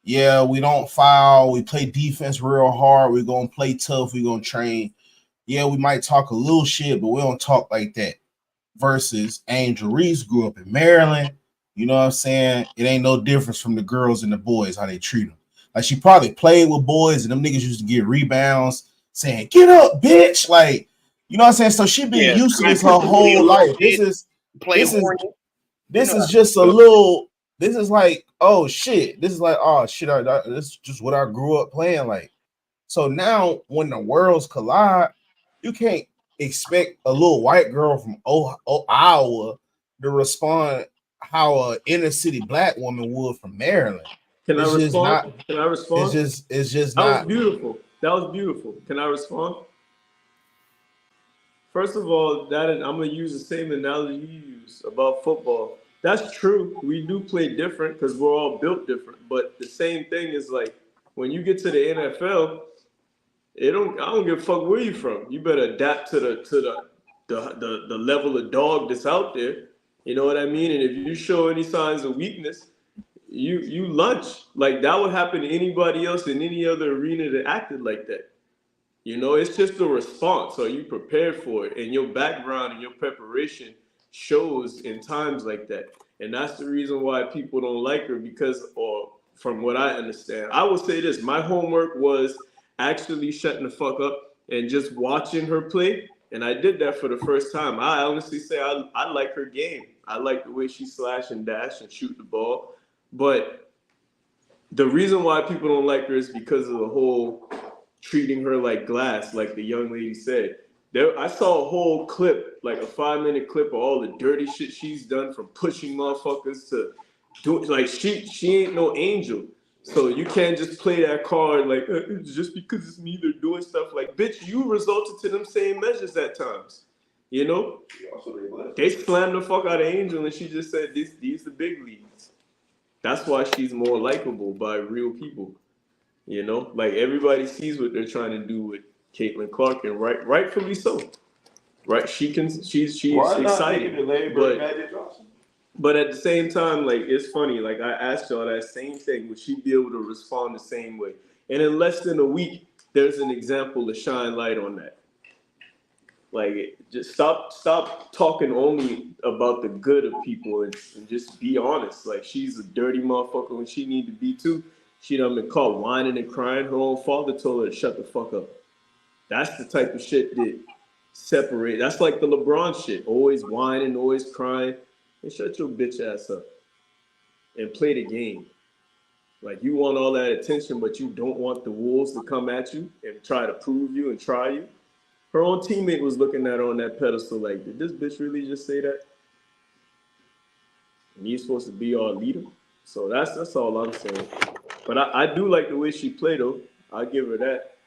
Yeah, we don't foul. We play defense real hard. We're going to play tough. We're going to train. Yeah, we might talk a little shit, but we don't talk like that. Versus Angel Reese grew up in Maryland. You know what I'm saying? It ain't no difference from the girls and the boys, how they treat them. Like, she probably played with boys, and them niggas used to get rebounds saying, get up, bitch. Like, you know what I'm saying? So she been used to this her whole life. This is just a little, this is like, oh shit. This is like, oh shit, this is just what I grew up playing like. So now when the worlds collide, you can't expect a little white girl from Iowa to respond how an inner city black woman would from Maryland. Can I It's just respond? not. Can I respond? It's just that not. was beautiful. That was beautiful. Can I respond? First of all, I'm gonna use the same analogy you use about football. That's true. We do play different because we're all built different. But the same thing is like when you get to the NFL, I don't give a fuck where you from. You better adapt to the level of dog that's out there. You know what I mean? And if you show any signs of weakness, you lunch. Like that would happen to anybody else in any other arena that acted like that. You know, it's just a response. Are you prepared for it? And your background and your preparation shows in times like that. And that's the reason why people don't like her because, or from what I understand, I will say this: my homework was actually shutting the fuck up and just watching her play. And I did that for the first time. I honestly say I like her game. I like the way she slash and dash and shoot the ball. But the reason why people don't like her is because of the whole treating her like glass, like the young lady said. I saw a whole clip, like a 5-minute clip of all the dirty shit she's done, from pushing motherfuckers to doing like she ain't no angel. So you can't just play that card like just because it's me they're doing stuff like bitch. You resulted to them same measures at times. You know, they slammed the fuck out of Angel, and she just said these the big leagues. That's why she's more likable by real people. You know, like everybody sees what they're trying to do with Caitlin Clark, and rightfully so. Right? She's exciting, but at the same time, like it's funny. Like I asked y'all that same thing, would she be able to respond the same way? And in less than a week, there's an example to shine light on that. Like just stop talking only about the good of people and just be honest. Like she's a dirty motherfucker when she need to be too. She done been caught whining and crying. Her own father told her to shut the fuck up. That's the type of shit that separate. That's like the LeBron shit. Always whining, always crying. And shut your bitch ass up and play the game. Like you want all that attention, but you don't want the wolves to come at you and try to prove you and try you. Her own teammate was looking at her on that pedestal like, did this bitch really just say that? And you're supposed to be our leader? So that's all I'm saying. But I do like the way she played, though. I'll give her that.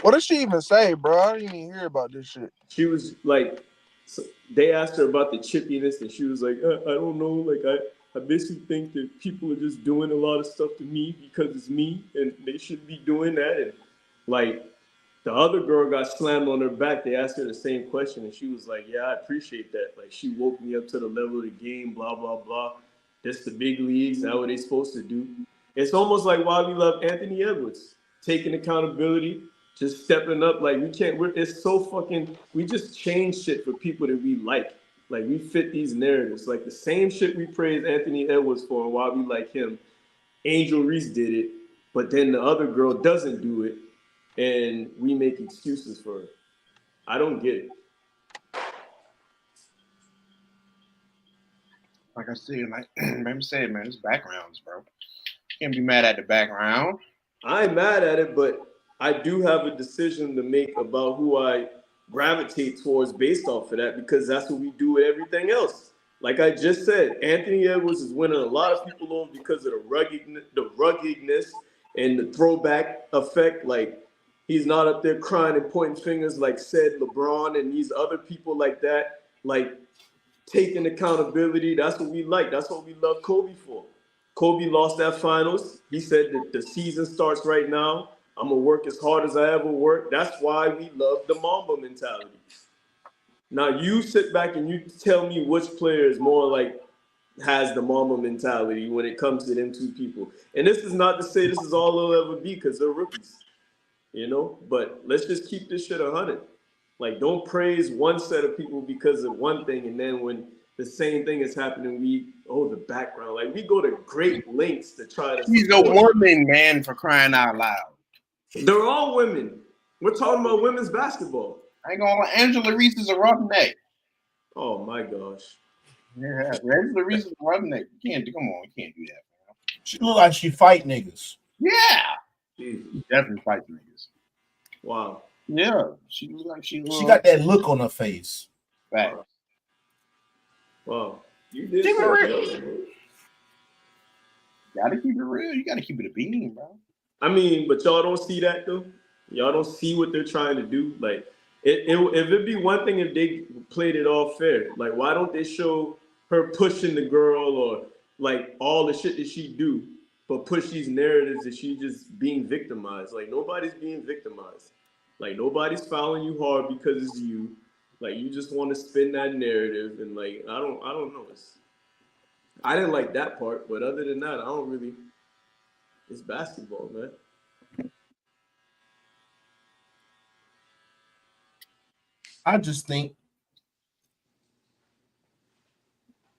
What did she even say, bro? I didn't even hear about this shit. She was like, So they asked her about the chippiness, and she was like, I don't know. Like, I basically think that people are just doing a lot of stuff to me because it's me, and they should be doing that. And like, the other girl got slammed on her back. They asked her the same question, and she was like, yeah, I appreciate that. Like, she woke me up to the level of the game, blah, blah, blah. That's the big leagues. That's what they supposed to do. It's almost like why we love Anthony Edwards, taking accountability, just stepping up. Like, it's so fucking, we just change shit for people that we like. Like, we fit these narratives. Like, the same shit we praise Anthony Edwards for and why we like him. Angel Reese did it, but then the other girl doesn't do it, and we make excuses for her. I don't get it. Like I said, like man said, man, it's backgrounds, bro. Can't be mad at the background. I ain't mad at it, but I do have a decision to make about who I gravitate towards based off of that, because that's what we do with everything else. Like I just said, Anthony Edwards is winning a lot of people over because of the ruggedness and the throwback effect. Like, he's not up there crying and pointing fingers like said LeBron and these other people like that. Like, taking accountability, that's what we like. That's what we love Kobe for. Kobe lost that finals. He said that the season starts right now. I'm going to work as hard as I ever worked. That's why we love the Mamba mentality. Now, you sit back and you tell me which player is more like has the Mamba mentality when it comes to them two people. And this is not to say this is all they'll ever be because they're rookies, you know? But let's just keep this shit 100. Like, don't praise one set of people because of one thing, and then when the same thing is happening, the background. Like, we go to great lengths to try to. She's a woman, man, for crying out loud. They're all women. We're talking about women's basketball. I ain't gonna lie, Angela Reese is a roughneck. Oh my gosh. Yeah, Angela Reese is a roughneck. You can't do that, man. She look like she fight niggas. Yeah. Jeez. She definitely fight niggas. Wow. Yeah. She look like she got that look on her face. Back. Wow. You did keep it real. Real. Gotta keep it real. You gotta keep it a beam, bro. I mean, but y'all don't see that though. Y'all don't see what they're trying to do. Like, if it'd be one thing if they played it all fair. Like, why don't they show her pushing the girl or like all the shit that she do, but push these narratives that she just being victimized? Like, nobody's being victimized. Like, nobody's fouling you hard because it's you. Like, you just want to spin that narrative, and like, I don't know. I didn't like that part, but other than that, I don't really. It's basketball, man. I just think,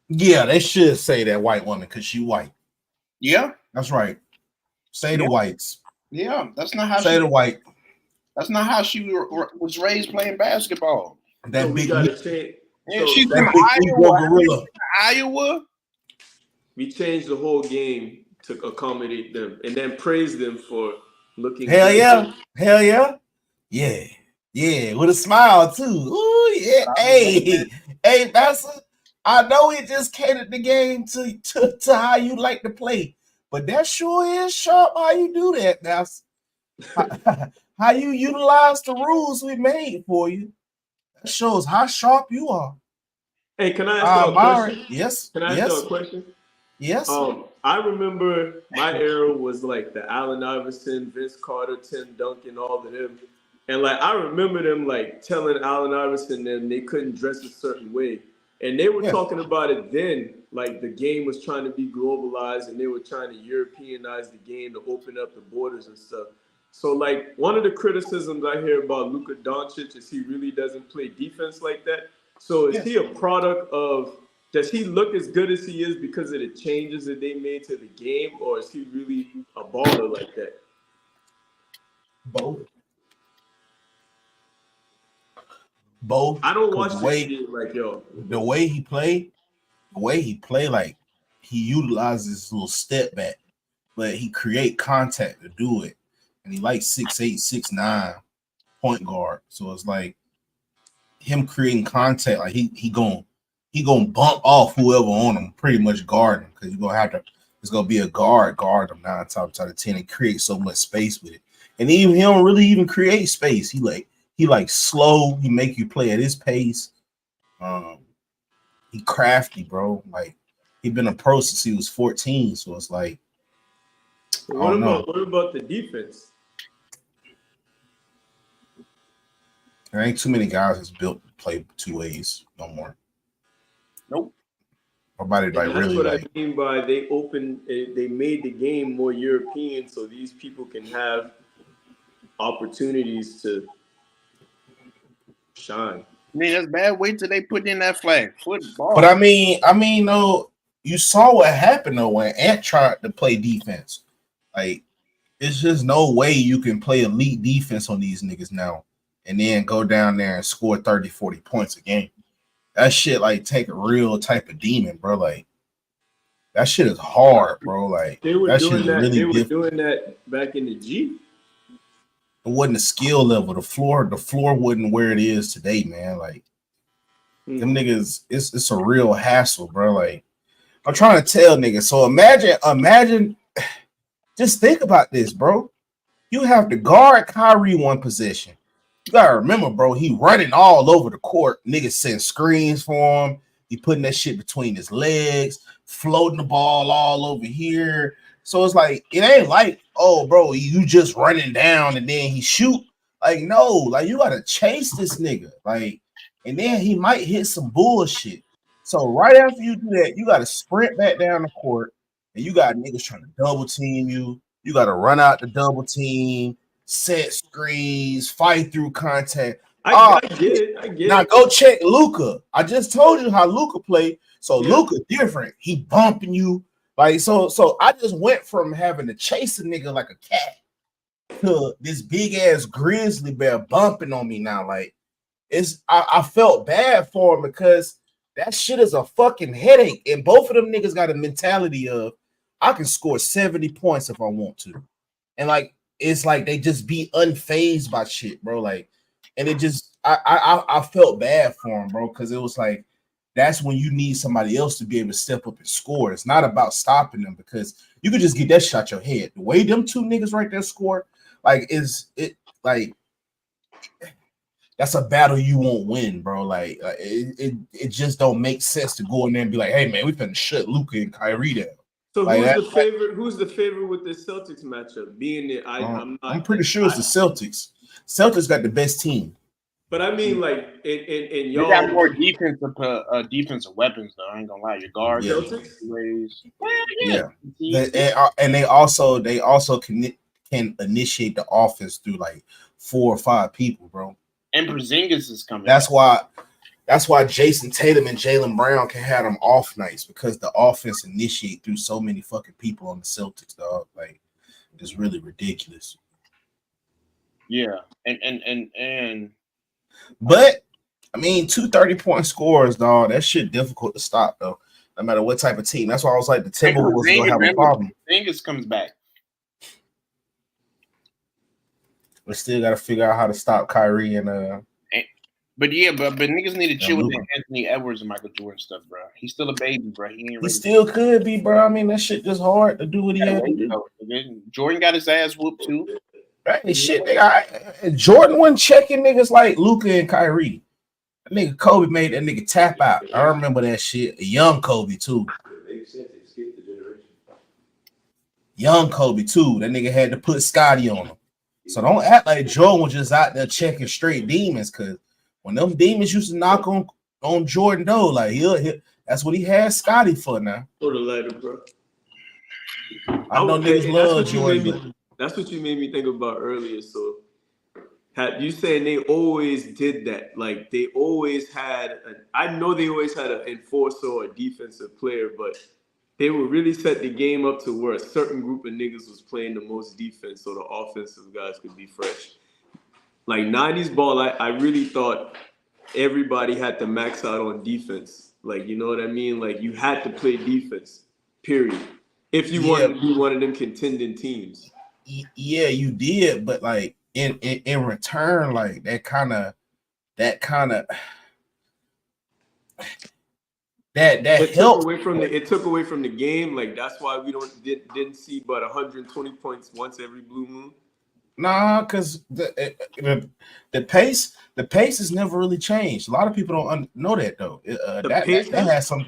yeah, they should say that white woman because she white. Yeah, that's right. Say the whites. Yeah, that's not how. The white. That's not how she was raised playing basketball. That big. Yeah, she's from Iowa. Iowa. We changed the whole game to accommodate them, and then praise them for looking. Hell yeah, hell yeah, yeah. Yeah, with a smile too. Ooh, yeah. Hey, Bassa, I know it just catered the game to how you like to play, but that sure is sharp how you do that, Bassa. How you utilize the rules we made for you. That shows how sharp you are. Hey, can I ask you a question? Yes. Can I ask you a question? Yes. I remember my era was like the Allen Iverson, Vince Carter, Tim Duncan, all of them. And like, I remember them like telling Allen Iverson them they couldn't dress a certain way. And they were talking about it then, like the game was trying to be globalized and they were trying to Europeanize the game to open up the borders and stuff. So like, one of the criticisms I hear about Luka Doncic is he really doesn't play defense like that. So is he a product of, does he look as good as he is because of the changes that they made to the game, or is he really a baller like that? Both. I don't watch this shit like yo. The way he play, like he utilizes his little step back, but he create contact to do it. And he like 6'8", 6'9" point guard. So it's like him creating contact, like he gonna bump off whoever on him, pretty much guard him, because you're gonna have to, it's gonna be a guard him 9 times out of 10 and create so much space with it. And even he don't really even create space. He like slow, he make you play at his pace. He crafty, bro. Like he been a pro since he was 14, so it's like what about the defense? There ain't too many guys that's built to play two ways no more. Nope. Nobody like that's really what like. I mean by they made the game more European, so these people can have opportunities to shine. I mean, that's bad. Wait till they put in that flag football. But I mean, though, you saw what happened though when Ant tried to play defense. Like, it's just no way you can play elite defense on these niggas now and then go down there and score 30, 40 points a game. That shit like take a real type of demon, bro. Like that shit is hard, bro. Like they were that doing shit is that. really They were difficult. doing that back in the G. It wasn't a skill level. The floor wasn't where it is today, man. Like them niggas, it's a real hassle, bro. Like I'm trying to tell niggas. So imagine, just think about this, bro. You have to guard Kyrie one possession. You gotta remember, bro, he running all over the court. Niggas send screens for him. He putting that shit between his legs, floating the ball all over here. So it's like, it ain't like, oh, bro, you just running down and then he shoot. Like, no, like you gotta chase this nigga. Like, and then he might hit some bullshit. So right after you do that, you gotta sprint back down the court, and you got niggas trying to double team you. You gotta run out the double team, set screens, fight through contact. I get it. Now go check Luka. I just told you how Luka played. So Luka different. He bumping you. Like so I just went from having to chase a nigga like a cat to this big ass grizzly bear bumping on me now. Like I felt bad for him because that shit is a fucking headache. And both of them niggas got a mentality of I can score 70 points if I want to. And like it's like they just be unfazed by shit, bro. Like, and it just I felt bad for him, bro, because it was like that's when you need somebody else to be able to step up and score. It's not about stopping them because you could just get that shot your head. The way them two niggas right there score, like, that's a battle you won't win, bro. Like it just don't make sense to go in there and be like, hey man, we finna shut Luka and Kyrie down. So like who's the favorite? Who's the favorite with the Celtics matchup? Being that I'm pretty sure it's the Celtics. Celtics got the best team. But I mean, like, in y'all, you got more defensive weapons, though. I ain't gonna lie, your guards, Celtics, and they also can initiate the offense through like 4 or 5 people, bro. And Porzingis is coming. That's why Jason Tatum and Jaylen Brown can have them off nights because the offense initiate through so many fucking people on the Celtics, dog. Like, it's really ridiculous. Yeah, and but I mean, 2 30-point scores, dog. That shit difficult to stop, though. No matter what type of team. That's why I was like, the Timberwolves gonna have a problem. Porzingis comes back. We still got to figure out how to stop Kyrie and But niggas need to chill with that Anthony Edwards and Michael Jordan stuff, bro. He's still a baby, bro. He still could be, bro. I mean, that shit just hard to do what he had to do. Jordan got his ass whooped too. Right, shit, nigga. Jordan wasn't checking niggas like Luka and Kyrie. That nigga Kobe made that nigga tap out. I remember that shit. A young Kobe too. Young Kobe too. That nigga had to put Scotty on him. So don't act like Jordan was just out there checking straight demons, because when them demons used to knock on Jordan though, like that's what he had Scotty for now. For the letter, bro. I know niggas love Jordan. That's what you made me think about earlier. So, you saying they always did that? Like they always had. I know they always had an enforcer or a defensive player, but they would really set the game up to where a certain group of niggas was playing the most defense, so the offensive guys could be fresh. Like 90s ball, I really thought everybody had to max out on defense. Like, you know what I mean? Like you had to play defense, period. If you wanted to be one of them contending teams. Yeah, you did, but like in return, like that kind of it helped. It took away from the game. Like that's why we didn't see but 120 points once every blue moon. Nah, because the pace has never really changed. A lot of people don't know that though. That has some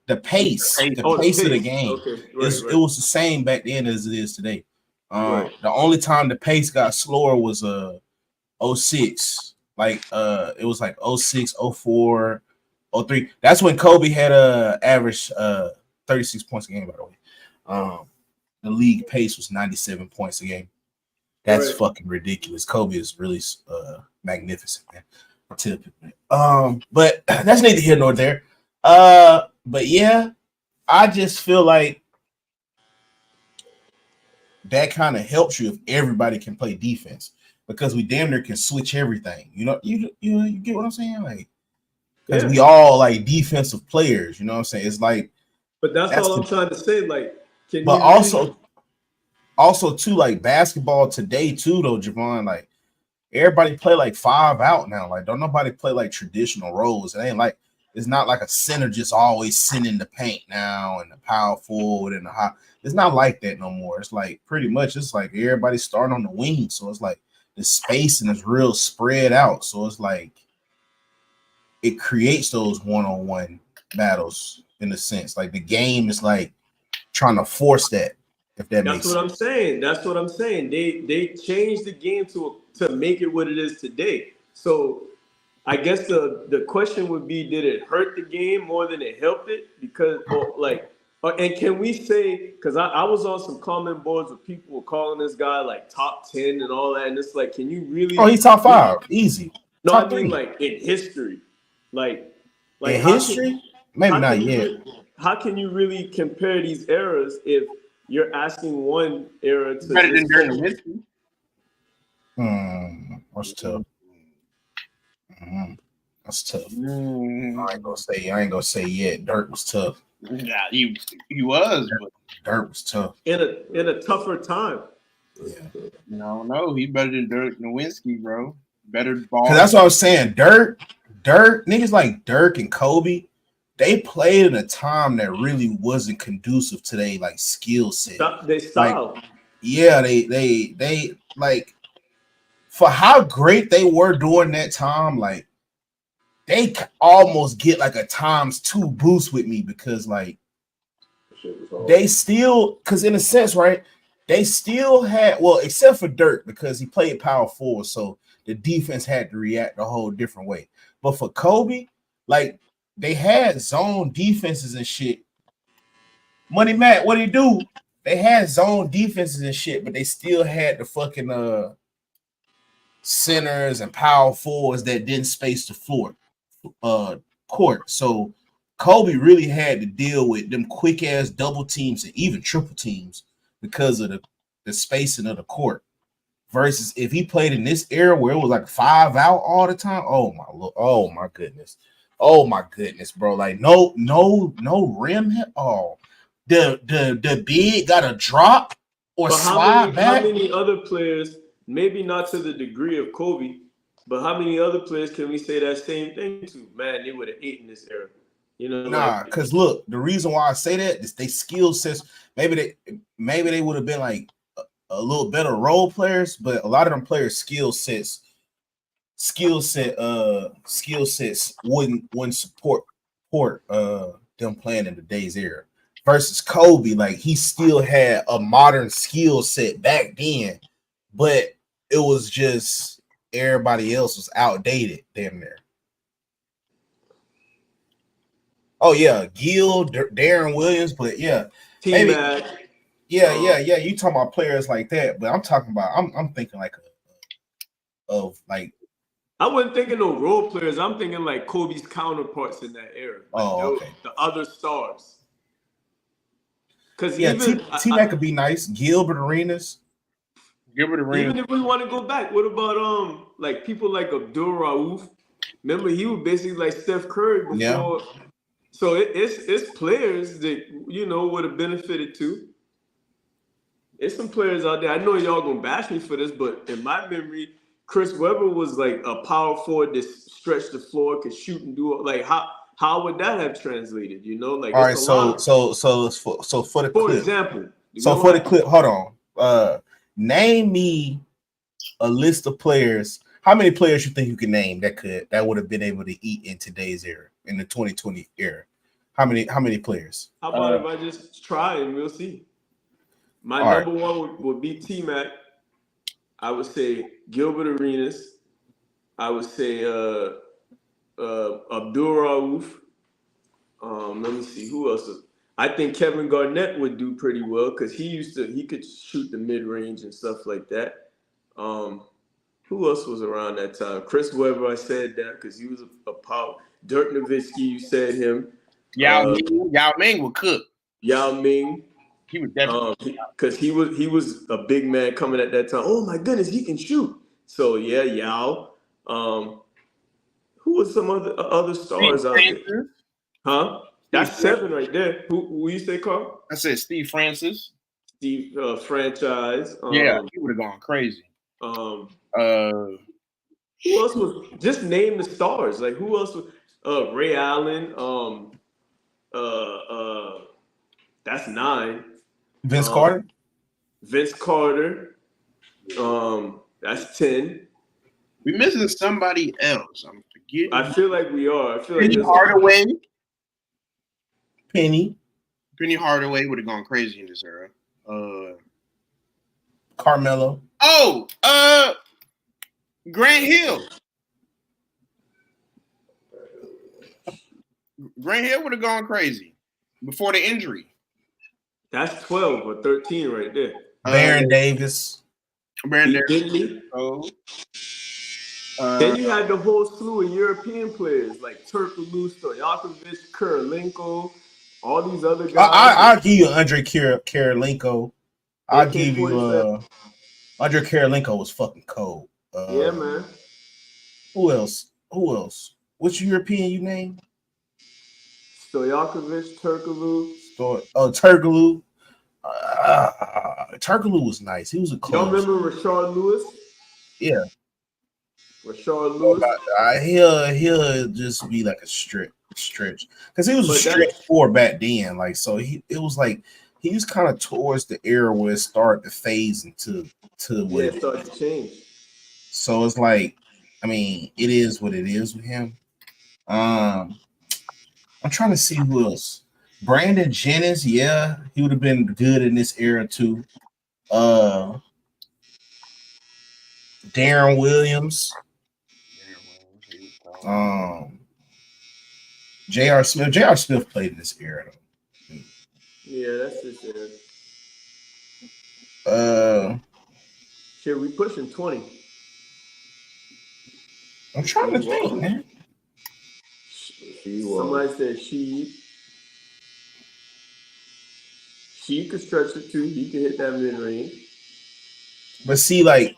the pace of the game. Okay. It was the same back then as it is today. The only time the pace got slower was 06. Like it was like 06, 04, 03. That's when Kobe had average 36 points a game, by the way. The league pace was 97 points a game. That's fucking ridiculous. Kobe is really magnificent, man. But that's neither here nor there. But yeah, I just feel like that kind of helps you if everybody can play defense, because we damn near can switch everything. You know, you get what I'm saying? Like, because we all like defensive players. You know what I'm saying? It's like, but that's all I'm trying to say. Like, but also too, like basketball today too, though, Javon, like everybody play like 5 out now. Like, don't nobody play like traditional roles. It ain't like, it's not like a center just always sitting in the paint now and the power forward and the high. It's not like that no more. It's like pretty much it's like everybody starting on the wing. So it's like the spacing is real spread out. So it's like it creates those one-on-one battles in a sense. Like the game is like trying to force that. If that makes sense. That's what I'm saying. They changed the game to make it what it is today. So I guess the question would be, did it hurt the game more than it helped it? Because and can we say, because I was on some comment boards where people were calling this guy like top 10 and all that, and it's like, can you really? Oh, he's top 5, easy. No, top I mean 3. like in history, like in history, maybe not yet. How can you really compare these eras if you're asking one era to better than during the history? That's tough. That's tough. I ain't gonna say yet. Dirk was tough. Yeah, he was. But Dirk was tough in a tougher time. Yeah. No, he better than Dirk Nowitzki, bro. Better ball. That's what I was saying. Dirk, niggas like Dirk and Kobe, they played in a time that really wasn't conducive to their like skill set. They style. Like, yeah, they like, for how great they were during that time, like they almost get like a ×2 boost with me, because like they still, because in a sense, right, they still had, well, except for Dirk, because he played power forward, so the defense had to react a whole different way. But for Kobe, like they had zone defenses and shit. Money Matt, what he do? They had zone defenses and shit, but they still had the fucking centers and power forwards that didn't space the floor court. So Kobe really had to deal with them quick ass double teams and even triple teams because of the spacing of the court. Versus if he played in this era where it was like 5 out all the time, oh my goodness, bro! Like no rim hit. Oh, the big got to drop or slide back. How many other players? Maybe not to the degree of Kobe, but how many other players can we say that same thing to? Man, they would have eaten this era. You know, nah, because look, the reason why I say that is they skill sets. Maybe they would have been like a little better role players, but a lot of them players' skill sets wouldn't support them playing in today's era. Versus Kobe, like he still had a modern skill set back then, but it was just everybody else was outdated damn near. Oh yeah, Gill, Darren Williams, but yeah, T-Mac. Yeah. You talking about players like that, but I'm talking about I'm thinking like I wasn't thinking no role players. I'm thinking like Kobe's counterparts in that era. Like okay. The other stars. Because T-Mac could be nice. Gilbert Arenas. Even if we want to go back, what about like people like Abdul Rauf? Remember, he was basically like Steph Curry before. Yeah. So it's players that would have benefited too. There's some players out there. I know y'all gonna bash me for this, but in my memory, Chris Webber was like a power forward that stretched the floor, could shoot and do it. Like how would that have translated? Like all right. So for the clip. Example. So for the clip, hold on. Name me a list of players. How many players you think you can name that would have been able to eat in today's era, in the 2020 era? How many players? How about if I just try and we'll see? My number one would be T-Mac. I would say Gilbert Arenas. I would say Abdul Rauf. Let me see who else. I think Kevin Garnett would do pretty well because he could shoot the mid range and stuff like that. Who else was around that time? Chris Webber, I said that because he was a power. Dirk Nowitzki, you said him. Yao Ming would cook. Yao Ming. He was definitely because he was a big man coming at that time. Oh my goodness, he can shoot. So yeah, Yao. Who was some other stars out there? Huh? That's 7 right there. Who you say, Carl? I said Steve Francis. Steve Franchise. Yeah, he would have gone crazy. Who else was? Just name the stars. Like who else was? Ray Allen. That's 9. Vince Carter. Vince Carter. That's 10. We're missing somebody else. I'm forgetting. I feel like we are. I feel Penny like Hardaway. Penny Hardaway would have gone crazy in this era. Carmelo. Oh, Grant Hill. Grant Hill would have gone crazy before the injury. That's 12 or 13 right there. Baron Davis. Didn't he? Then you had the whole slew of European players like Turkoglu, Stojakovic, Kirilenko, all these other guys. I'll give you Andre Kirilenko. I'll give you Andre Kirilenko was fucking cold. Yeah, man. Who else? Which European you named? Stojakovic, Turkoglu. Turkoglu. Turkoglu was nice. He was a close. Y'all remember Rashard Lewis? Yeah. Rashard Lewis. He'll just be like a stretch because he was a stretch 4 back then. Like so, he was kind of towards the era where it started to phase into what it started to change. So it's like, I mean, it is what it is with him. I'm trying to see who else. Brandon Jennings, yeah, he would have been good in this era too. Darren Williams. J.R. Smith. J.R. Smith played in this era though. Yeah, that's his era. Shit, we pushing 20. I'm trying to think, man. Somebody said Sheed. Sheed could stretch it too. He could hit that mid range. But see, like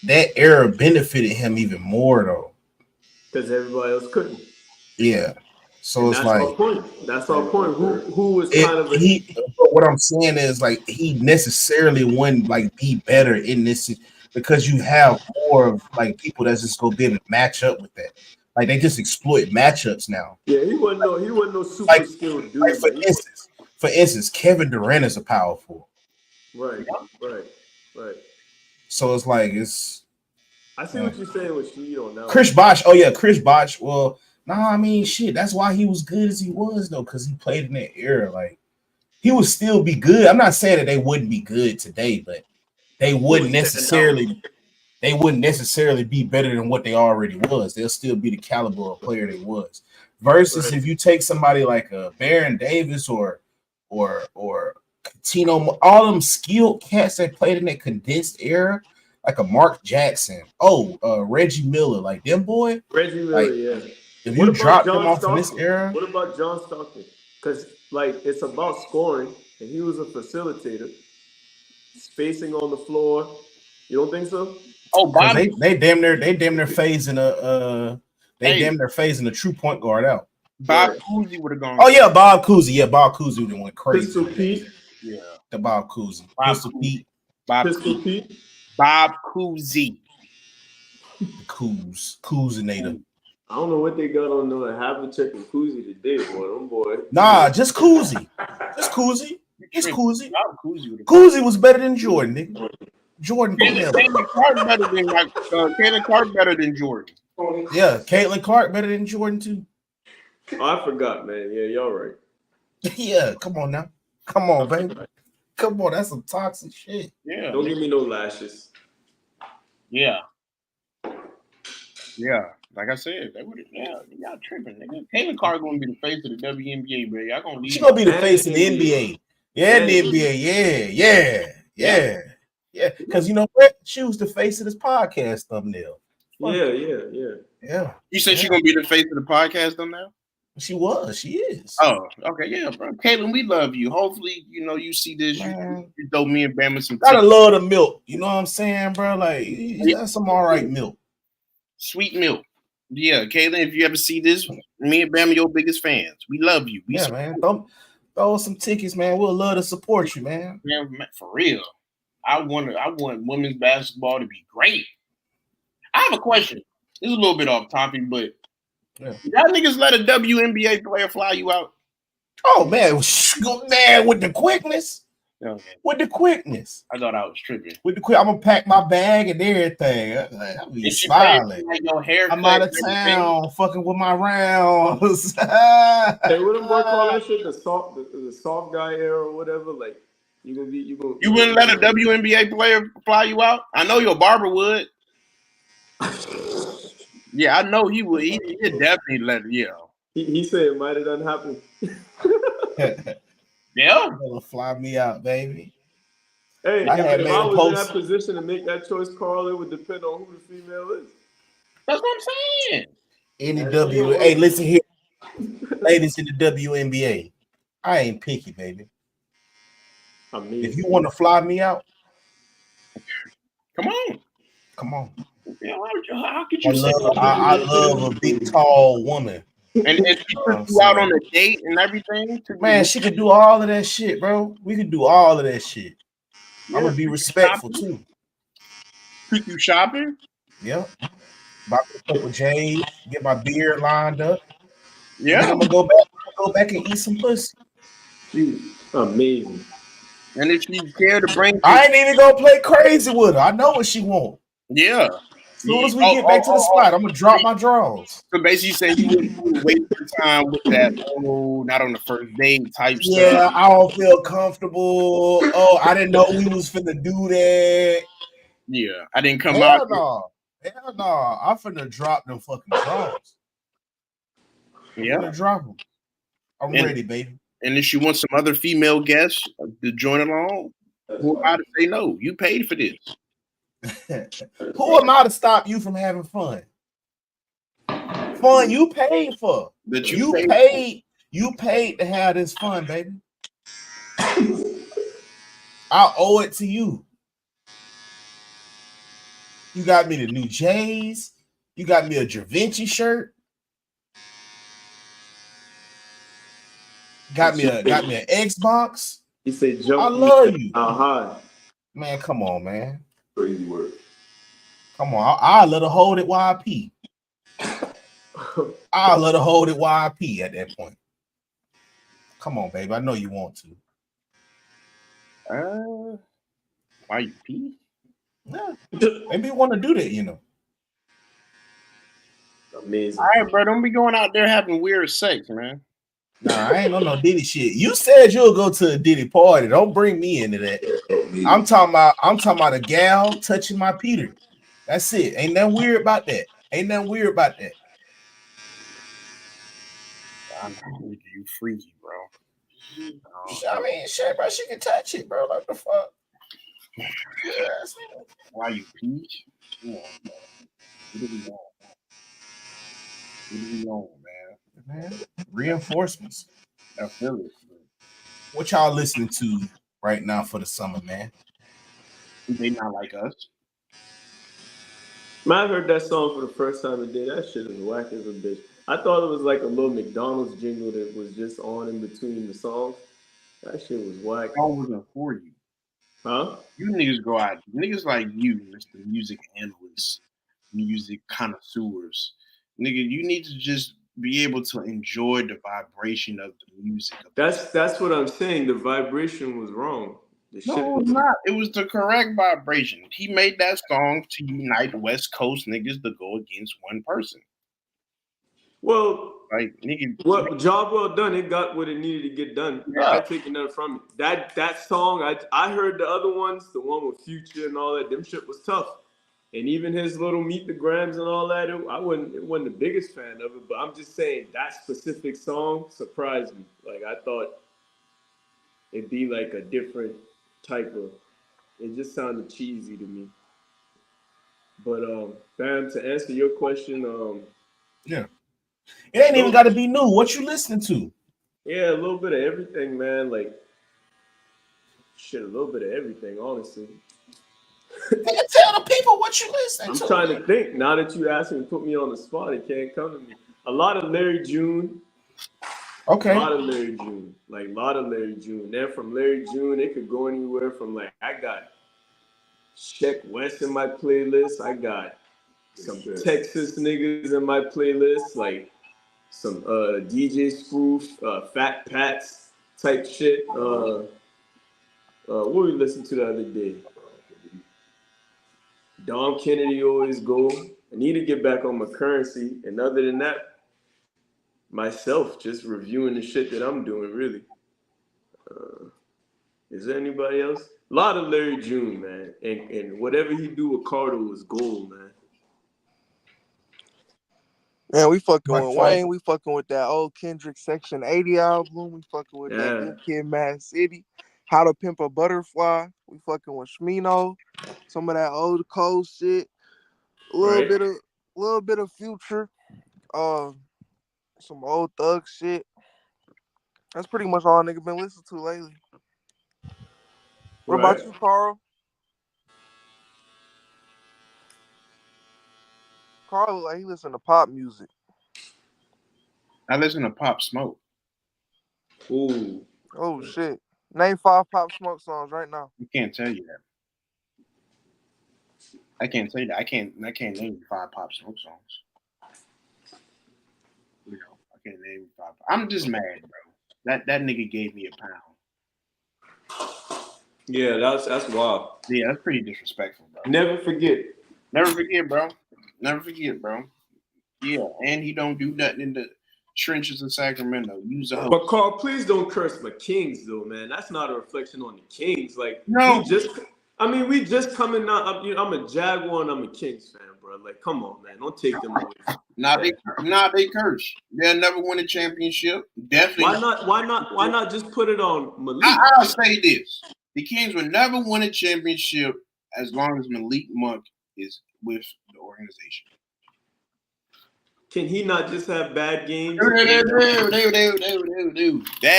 that era benefited him even more though. Because everybody else couldn't. Yeah. So and it's that's our point. That's our point. Who was kind of what I'm saying is like he necessarily wouldn't like be better in this because you have more of like people that's just go be able to match up with that. Like they just exploit matchups now. Yeah, he wasn't no super skilled dude. Like for instance, Kevin Durant is a power forward. Right. So it's like I see what you're saying with Sheed on that. Chris Bosh. Oh yeah, Chris Bosh. Well, I mean shit. That's why he was good as he was though, because he played in that era. Like he would still be good. I'm not saying that they wouldn't be good today, but they wouldn't necessarily be better than what they already was. They'll still be the caliber of player they was. Versus if you take somebody like a Baron Davis or Tino, all them skilled cats that played in that condensed era, like a Mark Jackson, Reggie Miller, like them boy. Reggie Miller, yeah. If you drop them off in this era. What about John Stockton? Because like it's about scoring, and he was a facilitator, spacing on the floor. You don't think so? Oh, Bobby. They damn near phasing damn near phasing a true point guard out. Bob Cousy would have gone. Oh yeah, Bob Cousy. Yeah, Bob Cousy would have went crazy. Pistol Pete. Yeah, the Bob Cousy. Pistol Pete. Bob Cousy. Cousinator. I don't know what they got on there. Havlicek and Cousy today, boy. Them boy. Nah, just Cousy. Just Cousy. It's Cousy. Cousy was better than Jordan, nigga. Jordan. Caitlin Clark better than Caitlin Clark better than Jordan. Yeah, Caitlin Clark better than Jordan too. Oh, I forgot, man. Yeah, y'all right. Yeah, come on now. Come on, baby. Come on, that's some toxic shit. Yeah. Don't give me no lashes. Yeah. Yeah. Like I said, they would y'all tripping, nigga. Caitlin Clark gonna be the face of the WNBA, bro. Y'all gonna leave. She gonna be the face of the NBA. Yeah, the NBA. Yeah. Because you know what? She was the face of this podcast thumbnail. Yeah. You said she gonna be the face of the podcast thumbnail? She is. Oh, okay, yeah, bro. Caitlin, we love you. Hopefully, you see this. You throw me and Bama some. Gotta love the milk. You know what I'm saying, bro? Like that's some all right milk. Sweet milk. Yeah, Caitlin, if you ever see this, me and Bama your biggest fans. We love you. Man. Throw some tickets, man. We'll love to support you, man. Yeah, for real. I want women's basketball to be great. I have a question. It's a little bit off topic, but y'all niggas let a WNBA player fly you out? Oh man, with the quickness. Okay. With the quickness. I thought I was tripping. With the quick, I'm gonna pack my bag and everything. I'll be smiling. Like your hair I'm out of town, fucking with my rounds. Hey, what them boy call that shit? The soft guy era or whatever. Like you wouldn't let a WNBA player fly you out? I know your barber would. Yeah, I know he would. He definitely let it. Yeah. He said it might have done happen. Yeah, fly me out, baby. Hey, if I was in that position to make that choice, Carl, it would depend on who the female is. That's what I'm saying. Hey, listen here, ladies in the WNBA. I ain't picky, baby. If you want to fly me out, come on. Yeah, how could you say I love a big, tall woman. And she took you out on a date and everything? Man, she could do all of that shit, bro. We could do all of that shit. I'm gonna be respectful too. Took you shopping? Yeah. Buy a couple J's, get my beard lined up. Yeah. I'm gonna go back and eat some pussy. Amazing. And if she's scared to bring, I ain't even gonna play crazy with her. I know what she wants. Yeah. As soon as we get back to the spot, I'm gonna drop my drawers. So basically, saying you wouldn't waste your time with that. Oh, not on the first date type stuff. Yeah, I don't feel comfortable. Oh, I didn't know we was finna do that. Yeah, I didn't come out. Hell no, I'm finna drop them fucking drawers. Yeah, I'm finna drop them. I'm ready, baby. And if she wants some other female guests to join along, who am I to say no? You paid for this. Who am I to stop you from having fun? Fun you paid for. You paid to have this fun, baby. I owe it to you. You got me the new J's. You got me a Javinci shirt. Got me an Xbox. He said, "Jump." I love you. Man, come on, man. Crazy word. Come on, I'll let her hold it YP. I'll let her hold it YP at that point. Come on, baby. I know you want to. YP? Yeah. Maybe you want to do that, you know. Amazing. All right, bro. Don't be going out there having weird sex, man. Nah, I ain't on no Diddy shit. You said you'll go to a Diddy party. Don't bring me into that. I'm talking about a gal touching my Peter. That's it. Ain't nothing weird about that. You freaky, bro. I mean, shit, bro. She can touch it, bro. Like the fuck. Why you peach? Come on, bro. What do we want, man? Reinforcements. I feel it. What y'all listening to right now for the summer, man? They not like us. Man, I heard that song for the first time today. That shit is whack as a bitch. I thought it was like a little McDonald's jingle that was just on in between the songs. That shit was whack. That wasn't for you. Huh? You niggas go out. Niggas like you, Mr. Music Analyst, music connoisseurs. Nigga, you need to just be able to enjoy the vibration of the music. That's what I'm saying. The vibration was wrong. No, it's not. It was the correct vibration. He made that song to unite West Coast niggas to go against one person. Well, like nigga, job well done. It got what it needed to get done. Yeah. I ain't taking nothing from it. That song, I heard the other ones, the one with Future and all that. Them shit was tough. And even his little Meet the Grams and all that, I wasn't the biggest fan of it. But I'm just saying that specific song surprised me. Like I thought it'd be like a different type of. It just sounded cheesy to me. But Bam, to answer your question, yeah, it ain't even got to be new. What you listening to? Yeah, a little bit of everything, man. Like shit, a little bit of everything, honestly. Tell the people what you listening to. I'm trying to think. Now that you asked me to put me on the spot, it can't come to me. A lot of Larry June. Okay. A lot of Larry June. Like a lot of Larry June. Then from Larry June, it could go anywhere from like I got Sheck West in my playlist. I got some Texas niggas in my playlist, like some DJ Spoof, Fat Pats type shit. What we listened to the other day? Dom Kennedy always go. I need to get back on my currency. And other than that, myself just reviewing the shit that I'm doing, really. Is there anybody else? A lot of Larry June, man. And whatever he do with Carter was gold, man. Man, we fucking with Wayne. We fucking with that old Kendrick Section 80 album. We fucking with that Good Kid, Mad City. How to Pimp a Butterfly. We fucking with Shmino. Some of that old cold shit. A little bit of Future. Some old Thug shit. That's pretty much all nigga been listening to lately. What about you, Carl? Carl, like he listen to pop music. I listen to Pop Smoke. Ooh. Oh shit! Name 5 Pop Smoke songs right now. I can't tell you that. I can't tell you that. I can't name 5 Pop Smoke songs. You know, I can't name 5. I'm just mad, bro. That nigga gave me a pound. Yeah, that's wild. Yeah, that's pretty disrespectful, bro. Never forget. Never forget, bro. Never forget, bro. Yeah, and he don't do nothing in the trenches of Sacramento. Use a host. But Carl, please don't curse my Kings, though, man. That's not a reflection on the Kings. Like, no, we just coming out. I'm a Jaguar and I'm a Kings fan, bro. Like, come on, man. Don't take them away. They curse. They'll never win a championship. Definitely. Why not just put it on Malik? I'll say this: the Kings will never win a championship as long as Malik Monk is with the organization. Can he not just have bad games? That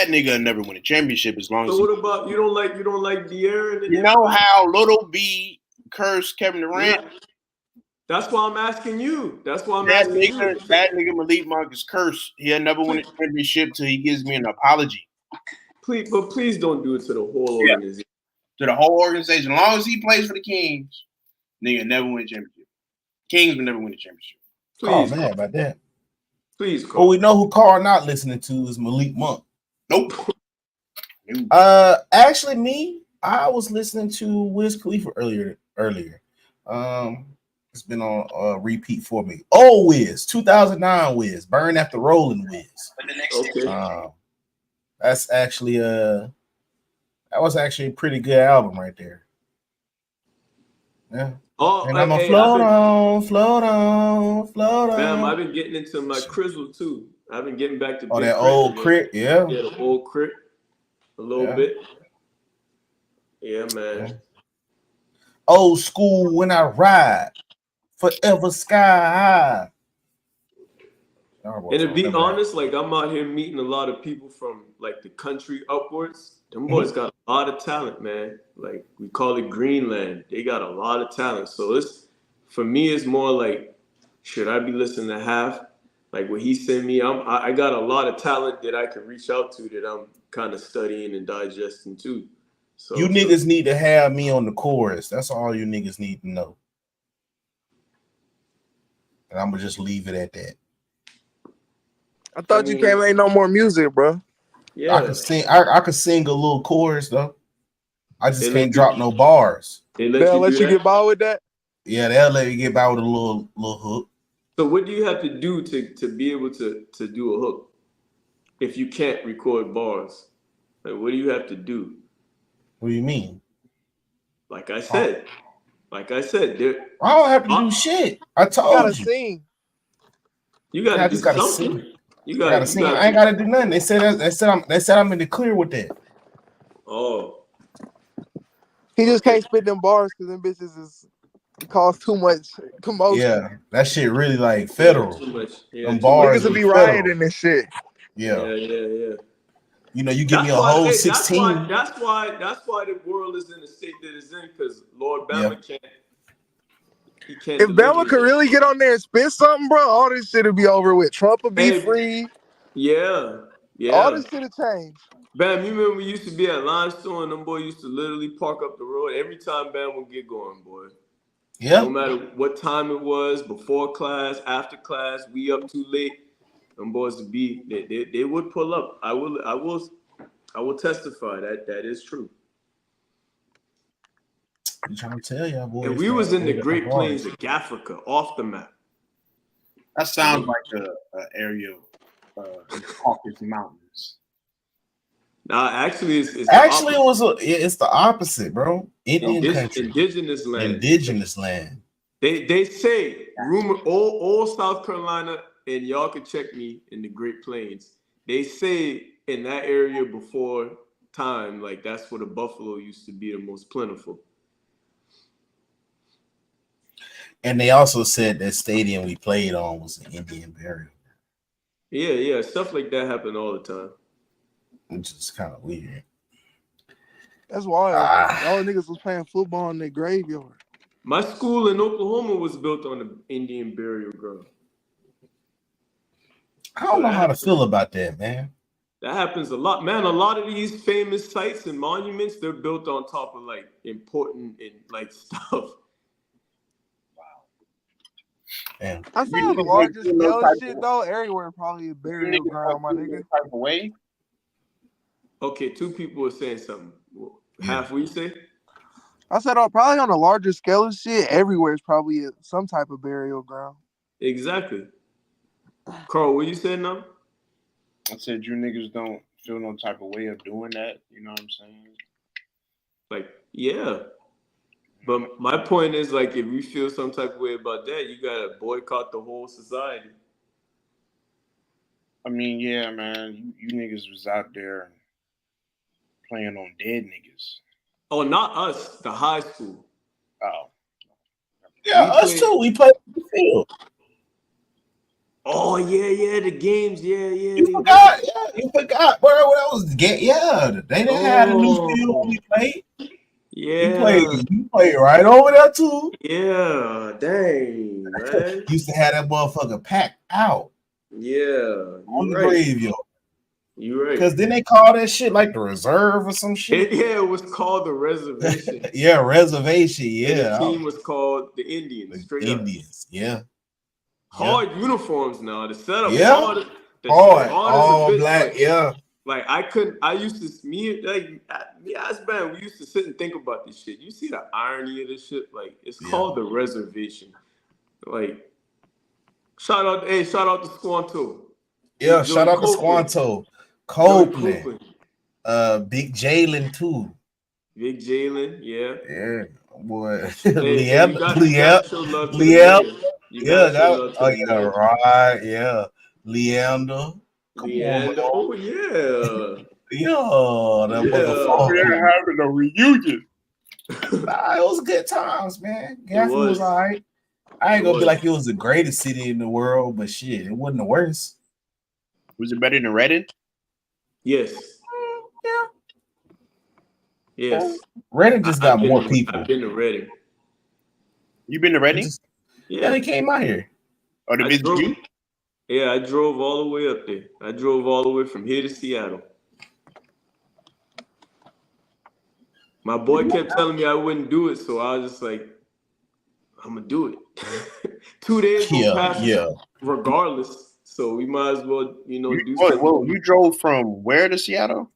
nigga will never win a championship as long as. So what about you don't like De'Aaron? You know how Little B cursed Kevin Durant? Yeah. That's why I'm asking you. That nigga Malik Monk is cursed. He'll never win a championship till he gives me an apology. Please don't do it to the whole organization. To the whole organization. As long as he plays for the Kings, nigga never win a championship. Kings will never win a championship. Please, man, about that. Please, Carl. Well, we know who Carl not listening to is Malik Monk. Nope. Actually, I was listening to Wiz Khalifa earlier. It's been on repeat for me. Oh, Wiz, 2009 Wiz, Burn After Rolling Wiz. Okay. That's actually that was actually a pretty good album right there. Yeah. Oh, and I'm gonna float on. Bam, I've been getting into my Crizzle too. I've been getting back to that old crit, yeah. Yeah, the old crit a little bit. Yeah, man. Yeah. Old school when I ride, forever sky high. And to be honest, like I'm out here meeting a lot of people from like the country upwards. Them boys got a lot of talent, man. Like we call it Greenland. They got a lot of talent. So for me, it's more like, should I be listening to Half? Like what he sent me, I got a lot of talent that I can reach out to that I'm kind of studying and digesting too. So you niggas need to have me on the chorus. That's all you niggas need to know. And I'm gonna just leave it at that. I thought you can't make no more music, bro. Yeah, I could sing. I could sing a little chorus though. I just can't drop no bars. They'll let you get by with that? Yeah, they'll let you get by with a little hook. So what do you have to do to be able to do a hook if you can't record bars? Like, what do you have to do? What do you mean? Like I said, I don't have to do shit. I told you. Sing. You gotta do something. Sing. You gotta sing. I ain't gotta do nothing. They said I'm in the clear with that. Oh. He just can't spit them bars because them bitches cause too much commotion. Yeah, that shit really like federal. Too much. Yeah, them bars niggas will be rioting this shit. Yeah. Yeah. You know, you give me a whole 16. That's why the world is in the state that it's in, because Lord Bama can't. He can't. If Bama could really get on there and spit something, bro, all this shit would be over with. Trump would be free. Yeah. All this shit would change. Bam, you remember we used to be at Limestone and them boys used to literally park up the road every time Bam would get going, boy. Yeah. No matter what time it was, before class, after class, we up too late. Them boys would be they would pull up. I will testify that is true. I'm trying to tell y'all, boys. And we was in the Great Plains of Africa, off the map. That sounds like an area of the Caucasus Mountains. Nah, actually, it's the opposite, bro. Indigenous land. They say all South Carolina, and y'all can check me in the Great Plains. They say in that area before time, like that's where the buffalo used to be the most plentiful. And they also said that stadium we played on was an Indian burial. Yeah, stuff like that happened all the time. Which is kind of weird. That's wild. All the niggas was playing football in their graveyard. My school in Oklahoma was built on an Indian burial ground. I don't know how to feel about that, man. That happens a lot, man. A lot of these famous sites and monuments, they're built on top of like important and like stuff. Damn. I saw the largest scale shit though. Everywhere probably a burial ground, my nigga. Type of way. Okay, two people were saying something. Half what you say? I said, probably on a larger scale of shit, everywhere is probably some type of burial ground. Exactly. Carl, what you said now? I said you niggas don't feel no type of way of doing that. You know what I'm saying? Like, yeah. But my point is, like, if you feel some type of way about that, you gotta boycott the whole society. I mean, yeah, man. You niggas was out there playing on dead niggas. Oh, not us. The high school. Oh. Yeah, us too. We played on the field. Oh, yeah, the games. Yeah. You forgot, bro. That was the game. Yeah, they didn't have a new field when we played. Yeah. You played right over there too. Yeah, dang, man. Used to have that motherfucker packed out. Yeah. On the graveyard. You're right. Because then they call that shit like the reserve or some shit. It was called the reservation. Yeah, reservation. Yeah. And the team was called the Indians. The Indians. Yeah. Hard uniforms now. The setup. Yeah. All black. Like, yeah. Like I used to me as band, we used to sit and think about this shit. You see the irony of this shit? Like it's called the reservation. Like shout out to Squanto. Yeah, shout out to Squanto. Copeland. Big Jalen too. Big Jalen, yeah. Yeah, boy. Liam. Right, yeah. Leander. Oh yeah. That motherfucker having a reunion. Nah, it was good times, man. Gaffney was all right. I ain't gonna be like it was the greatest city in the world, but shit, it wasn't the worst. Was it better than Reading? Yes. Yeah. Yes. Reading just got more people. I've been to Reading. You been to Reading? Yeah, they came out here. Oh, the BTG? Yeah, I drove all the way up there. I drove all the way from here to Seattle. My boy kept telling me I wouldn't do it, so I was just like, I'm gonna do it. 2 days will pass regardless. So we might as well, do something. You drove from where to Seattle?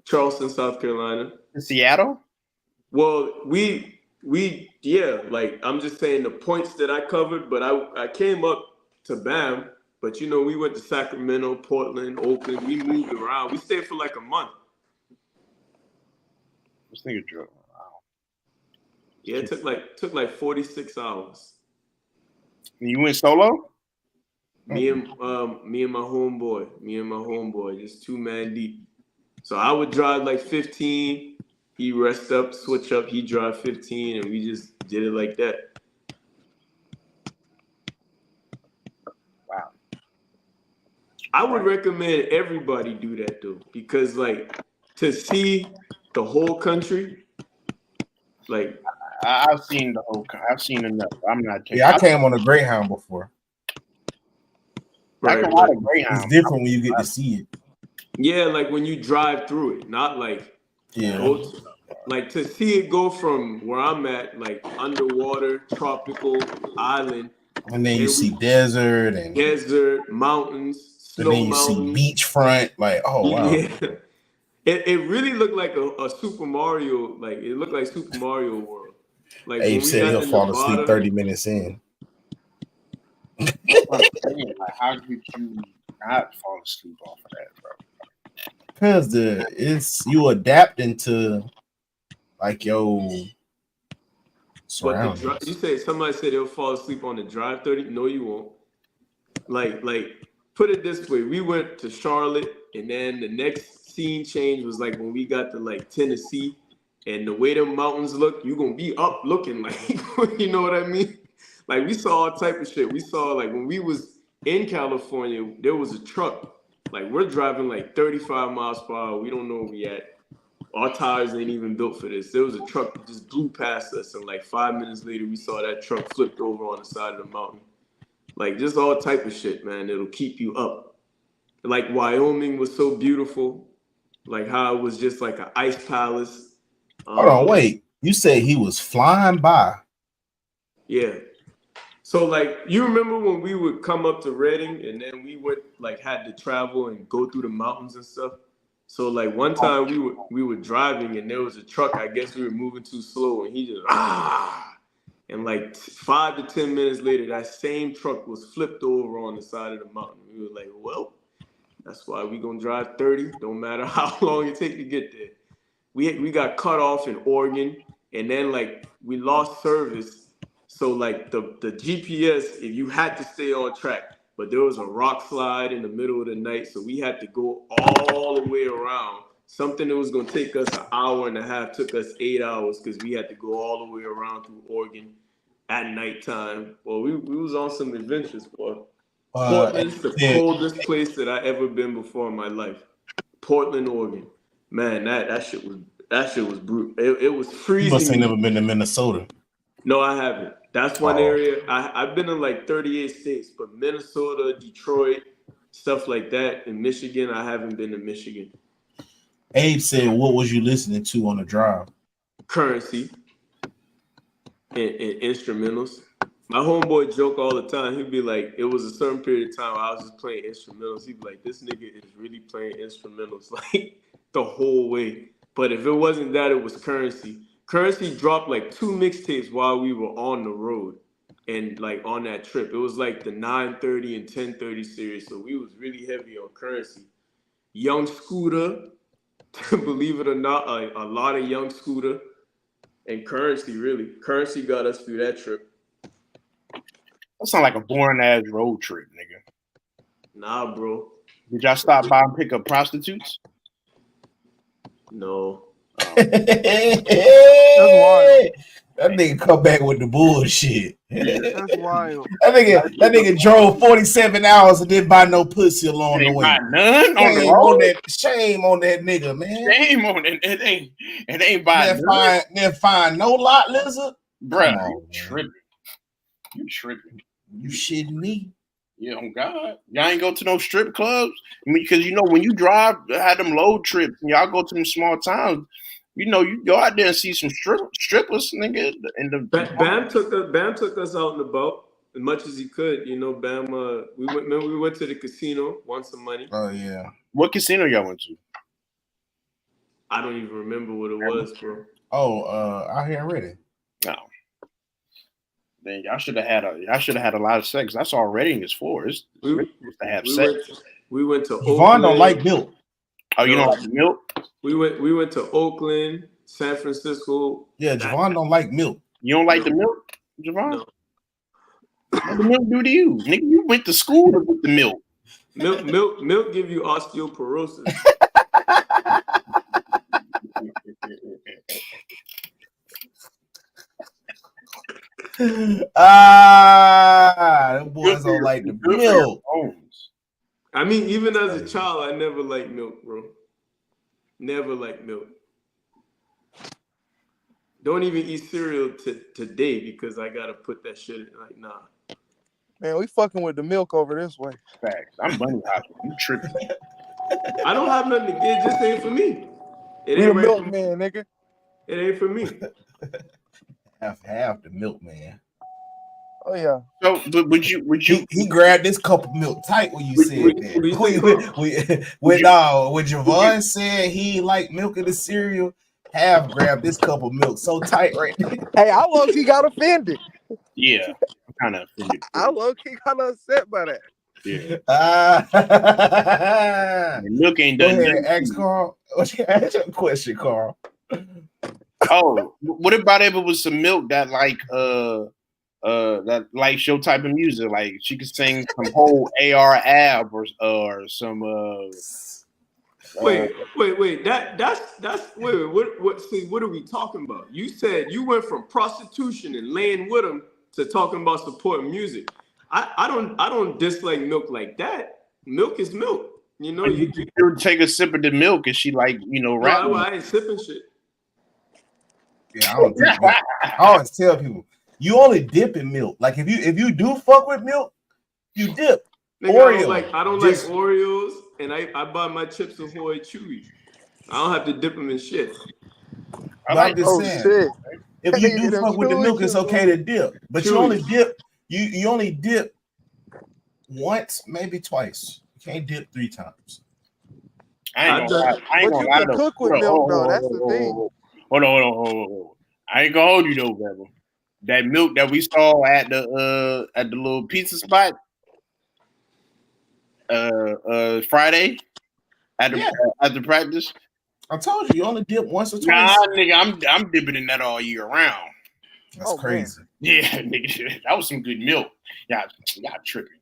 Charleston, South Carolina. To Seattle? Well, yeah, like I'm just saying the points that I covered, but I came up to BAM, but you know we went to Sacramento, Portland, Oakland. We moved around. We stayed for like a month. This nigga drove. Wow. Yeah, it took like 46 hours. And you went solo? Me and my homeboy, just 2-man deep. So I would drive like 15. He rest up, switch up. He drive 15, and we just did it like that. Wow. I would recommend everybody do that though, because like to see the whole country, like I've seen the whole. I've seen enough. I'm not taking. Yeah, I came on a Greyhound before. Right, it's different when you get to see it. Yeah, like when you drive through it, not like like to see it go from where I'm at, like underwater, tropical island, and then you see desert, mountains, snow and then you mountains, see beachfront. Like, oh wow, yeah. It really looked like a Super Mario. Like it looked like Super Mario World. Like Abe said he'll fall asleep 30 minutes in. Like, how could you not fall asleep off of that, bro? Because you adapting to like yo surroundings. But you say somebody said they'll fall asleep on the drive 30. No, you won't. Like put it this way: we went to Charlotte, and then the next scene change was like when we got to like Tennessee, and the way the mountains look, you gonna be up looking like you know what I mean? Like we saw all type of shit. We saw like when we was in California, there was a truck. Like we're driving like 35 miles per hour. We don't know where we at. Our tires ain't even built for this. There was a truck that just blew past us, and like 5 minutes later, we saw that truck flipped over on the side of the mountain. Like just all type of shit, man. It'll keep you up. Like Wyoming was so beautiful. Like how it was just like an ice palace. Hold on, wait. You said he was flying by. Yeah. So like you remember when we would come up to Redding and then we would like had to travel and go through the mountains and stuff. So like one time we were driving and there was a truck. I guess we were moving too slow and he just and like 5 to 10 minutes later that same truck was flipped over on the side of the mountain. We were like, well, that's why we gonna drive 30. Don't matter how long it take to get there. We got cut off in Oregon and then like we lost service. So like the GPS, if you had to stay on track, but there was a rock slide in the middle of the night, so we had to go all the way around. Something that was gonna take us an hour and a half took us 8 hours because we had to go all the way around through Oregon at nighttime. Well, we was on some adventures, boy. Portland's the coldest place that I ever been before in my life. Portland, Oregon. Man, that shit was brutal. It was freezing. You must have never been to Minnesota. No, I haven't. That's one area. I've been in like 38 states, but Minnesota, Detroit, stuff like that. In Michigan, I haven't been to Michigan. Abe said, what was you listening to on the drive? Currency and instrumentals. My homeboy joke all the time. He'd be like, it was a certain period of time I was just playing instrumentals. He'd be like, this nigga is really playing instrumentals like the whole way. But if it wasn't that, it was Currency. Currency dropped like 2 mixtapes while we were on the road and like on that trip. It was like the 930 and 1030 series. So we was really heavy on Currency. Young Scooter, believe it or not, a lot of Young Scooter and Currency, really. Currency got us through that trip. That sound like a boring ass road trip, nigga. Nah, bro. Did y'all stop by and pick up prostitutes? No. That's wild. That nigga come back with the bullshit. That's wild. That nigga drove 47 hours and didn't buy no pussy along the way. None on the road. Shame on that nigga, man. Shame on it. It ain't by Then find no lot lizard. Bruh, you tripping. You tripping. You shitting me? Yeah, on God. Y'all ain't go to no strip clubs? I mean, because you know when you drive, had them load trips, and y'all go to them small towns. You know, you go out there and see some strippers, nigga. Bam took us out and about as much as he could. You know, Bam. We went to the casino, won some money. Oh yeah. What casino y'all went to? I don't even remember what it was, bro. Oh, out here already. No. Man, y'all should have had a lot of sex. That's all Reading is for. It's supposed to have sex. We went to Javon Oakland. don't like milk. Oh, you don't like the milk? We went to Oakland, San Francisco. Yeah, Javon don't like milk. You don't like the milk, Javon? No. What the milk do to you? Nigga, you went to school with the milk. Milk give you osteoporosis. Them boys don't like the milk. I mean, even as a child, I never liked milk, bro. Never liked milk. Don't even eat cereal today because I gotta put that shit in. Like, nah. Man, we fucking with the milk over this way. Facts. I'm bunny hopping. You tripping. I don't have nothing to get. It just ain't for me. It We're ain't right milk man, nigga. It ain't for me. Half the milk man. Oh yeah. So, but would you? He grabbed this cup of milk tight when you said that. When Javon said he liked milk in the cereal, Half grabbed this cup of milk so tight right there. Hey, I low-key got offended. Yeah, I'm kind of offended. I low-key got upset by that. Yeah. Milk ain't done. Go ahead, ask Carl. Ask your question, Carl. Oh, what about if it was some milk that that likes your type of music? Like she could sing some whole AR ab or some Wait. That's what? See, what are we talking about? You said you went from prostitution and laying with them to talking about supporting music. I don't dislike milk like that. Milk is milk. You know, you take a sip of the milk and she like, rap. Well, I ain't sipping shit. Yeah, I always tell people you only dip in milk. Like if you do fuck with milk, you dip. Nigga, I don't like Oreos, and I buy my Chips Ahoy chewy. I don't have to dip them in shit. I'm just saying, shit. If you do fuck with the milk, it's okay to dip. But you only dip. You only dip once, maybe twice. You can't dip 3 times. I ain't gonna lie. Cook with milk though. That's the thing. Hold on. I ain't gonna hold you though, brother. That milk that we saw at the little pizza spot Friday at the practice. I told you only dip once or twice. Nah, nigga, I'm dipping in that all year round. That's crazy. Man. Yeah, nigga, that was some good milk. Y'all tripping.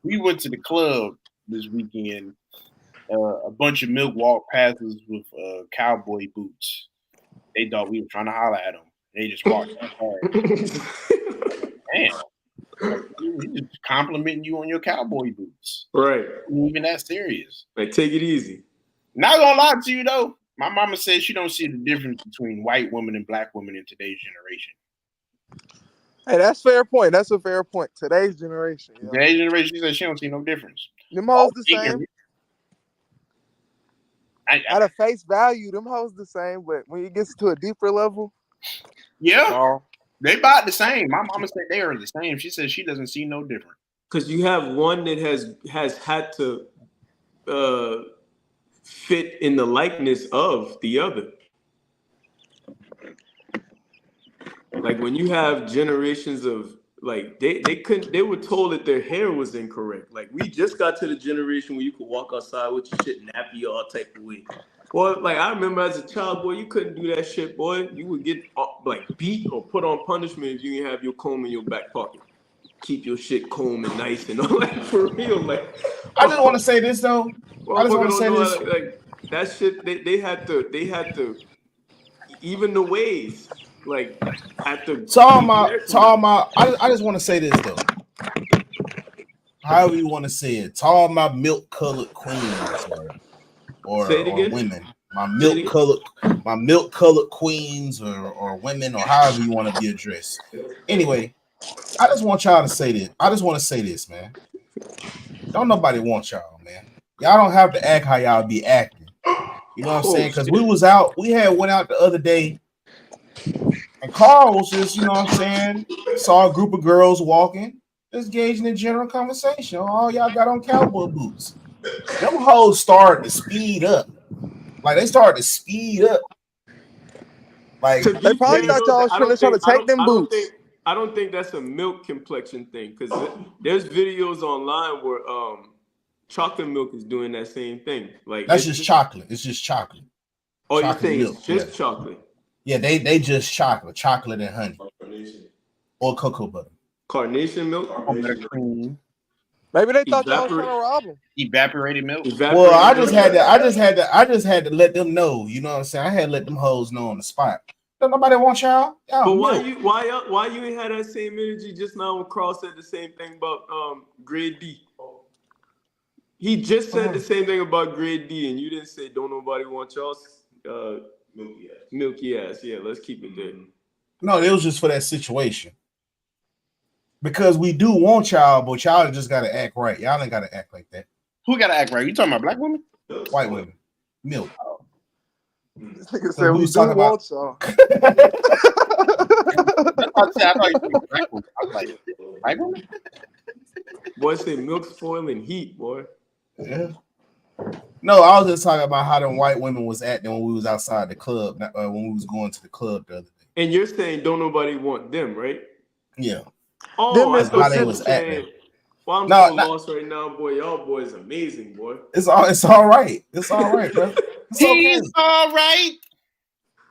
We went to the club this weekend. A bunch of milk walked past us with cowboy boots. They thought we were trying to holler at them. They just walked past. Damn. He's just complimenting you on your cowboy boots. Right. Even that serious. Like, take it easy. Not gonna lie to you though. My mama says she don't see the difference between white women and black women in today's generation. Hey, that's fair point. That's a fair point. Today's generation. Today's generation, she says she don't see no difference. Them hoes the same. At a face value, them hoes the same, but when it gets to a deeper level, they about the same. My mama said they are the same. She says she doesn't see no difference. Because you have one that has had to fit in the likeness of the other. Like when you have generations of like they were told that their hair was incorrect. Like we just got to the generation where you could walk outside with your shit nappy all type of way. Boy, like I remember as a child, boy, you couldn't do that shit, boy. You would get like beat or put on punishment if you didn't have your comb in your back pocket. Keep your shit combed and nice and all that for real. Like I just want to say this though. I just want to say this. Like that shit, they had to even the ways. Like at the I just want to say this though. However you want to say it, to all my milk colored queens or women, my milk colored queens or women or however you want to be addressed. Anyway, I just want y'all to say this. I just want to say this, man. Don't nobody want y'all, man. Y'all don't have to act how y'all be acting. You know what I'm saying? Because we went out the other day. And Carl was just, you know what I'm saying, saw a group of girls walking, just engaging in general conversation. All y'all got on cowboy boots. Them hoes started to speed up. Like they started to speed up. Like they probably thought y'all was trying to take them boots. I don't think that's a milk complexion thing because there's videos online where chocolate milk is doing that same thing. Like that's just chocolate. It's just chocolate. Oh, you're saying milk. It's just chocolate? Yeah, they just chocolate and honey, or cocoa butter. Carnation milk. Cream. Maybe they thought y'all was trying to rob them. Evaporated milk. Well, I just had to let them know. You know what I'm saying? I had to let them hoes know on the spot. Don't nobody want y'all. But why you ain't had that same energy just now when Carl said the same thing about grade D? He just said the same thing about grade D, and you didn't say don't nobody want y'all's milky ass. Yeah, let's keep it there. No, it was just for that situation. Because we do want y'all, but y'all just gotta act right. Y'all ain't gotta act like that. Who gotta act right? You talking about black women? White women. Milk. This nigga said we do want y'all. I thought you said black women. I was like, white women? Boy, say milk spoiling heat, boy. Yeah. No, I was just talking about how them white women was acting when we was outside the club, when we was going to the club the other day. And you're saying don't nobody want them, right? Yeah. Oh, that's how they was acting. Well, I'm so lost right now, boy. Y'all boys amazing, boy. It's all right. It's all right, bro. He's all right.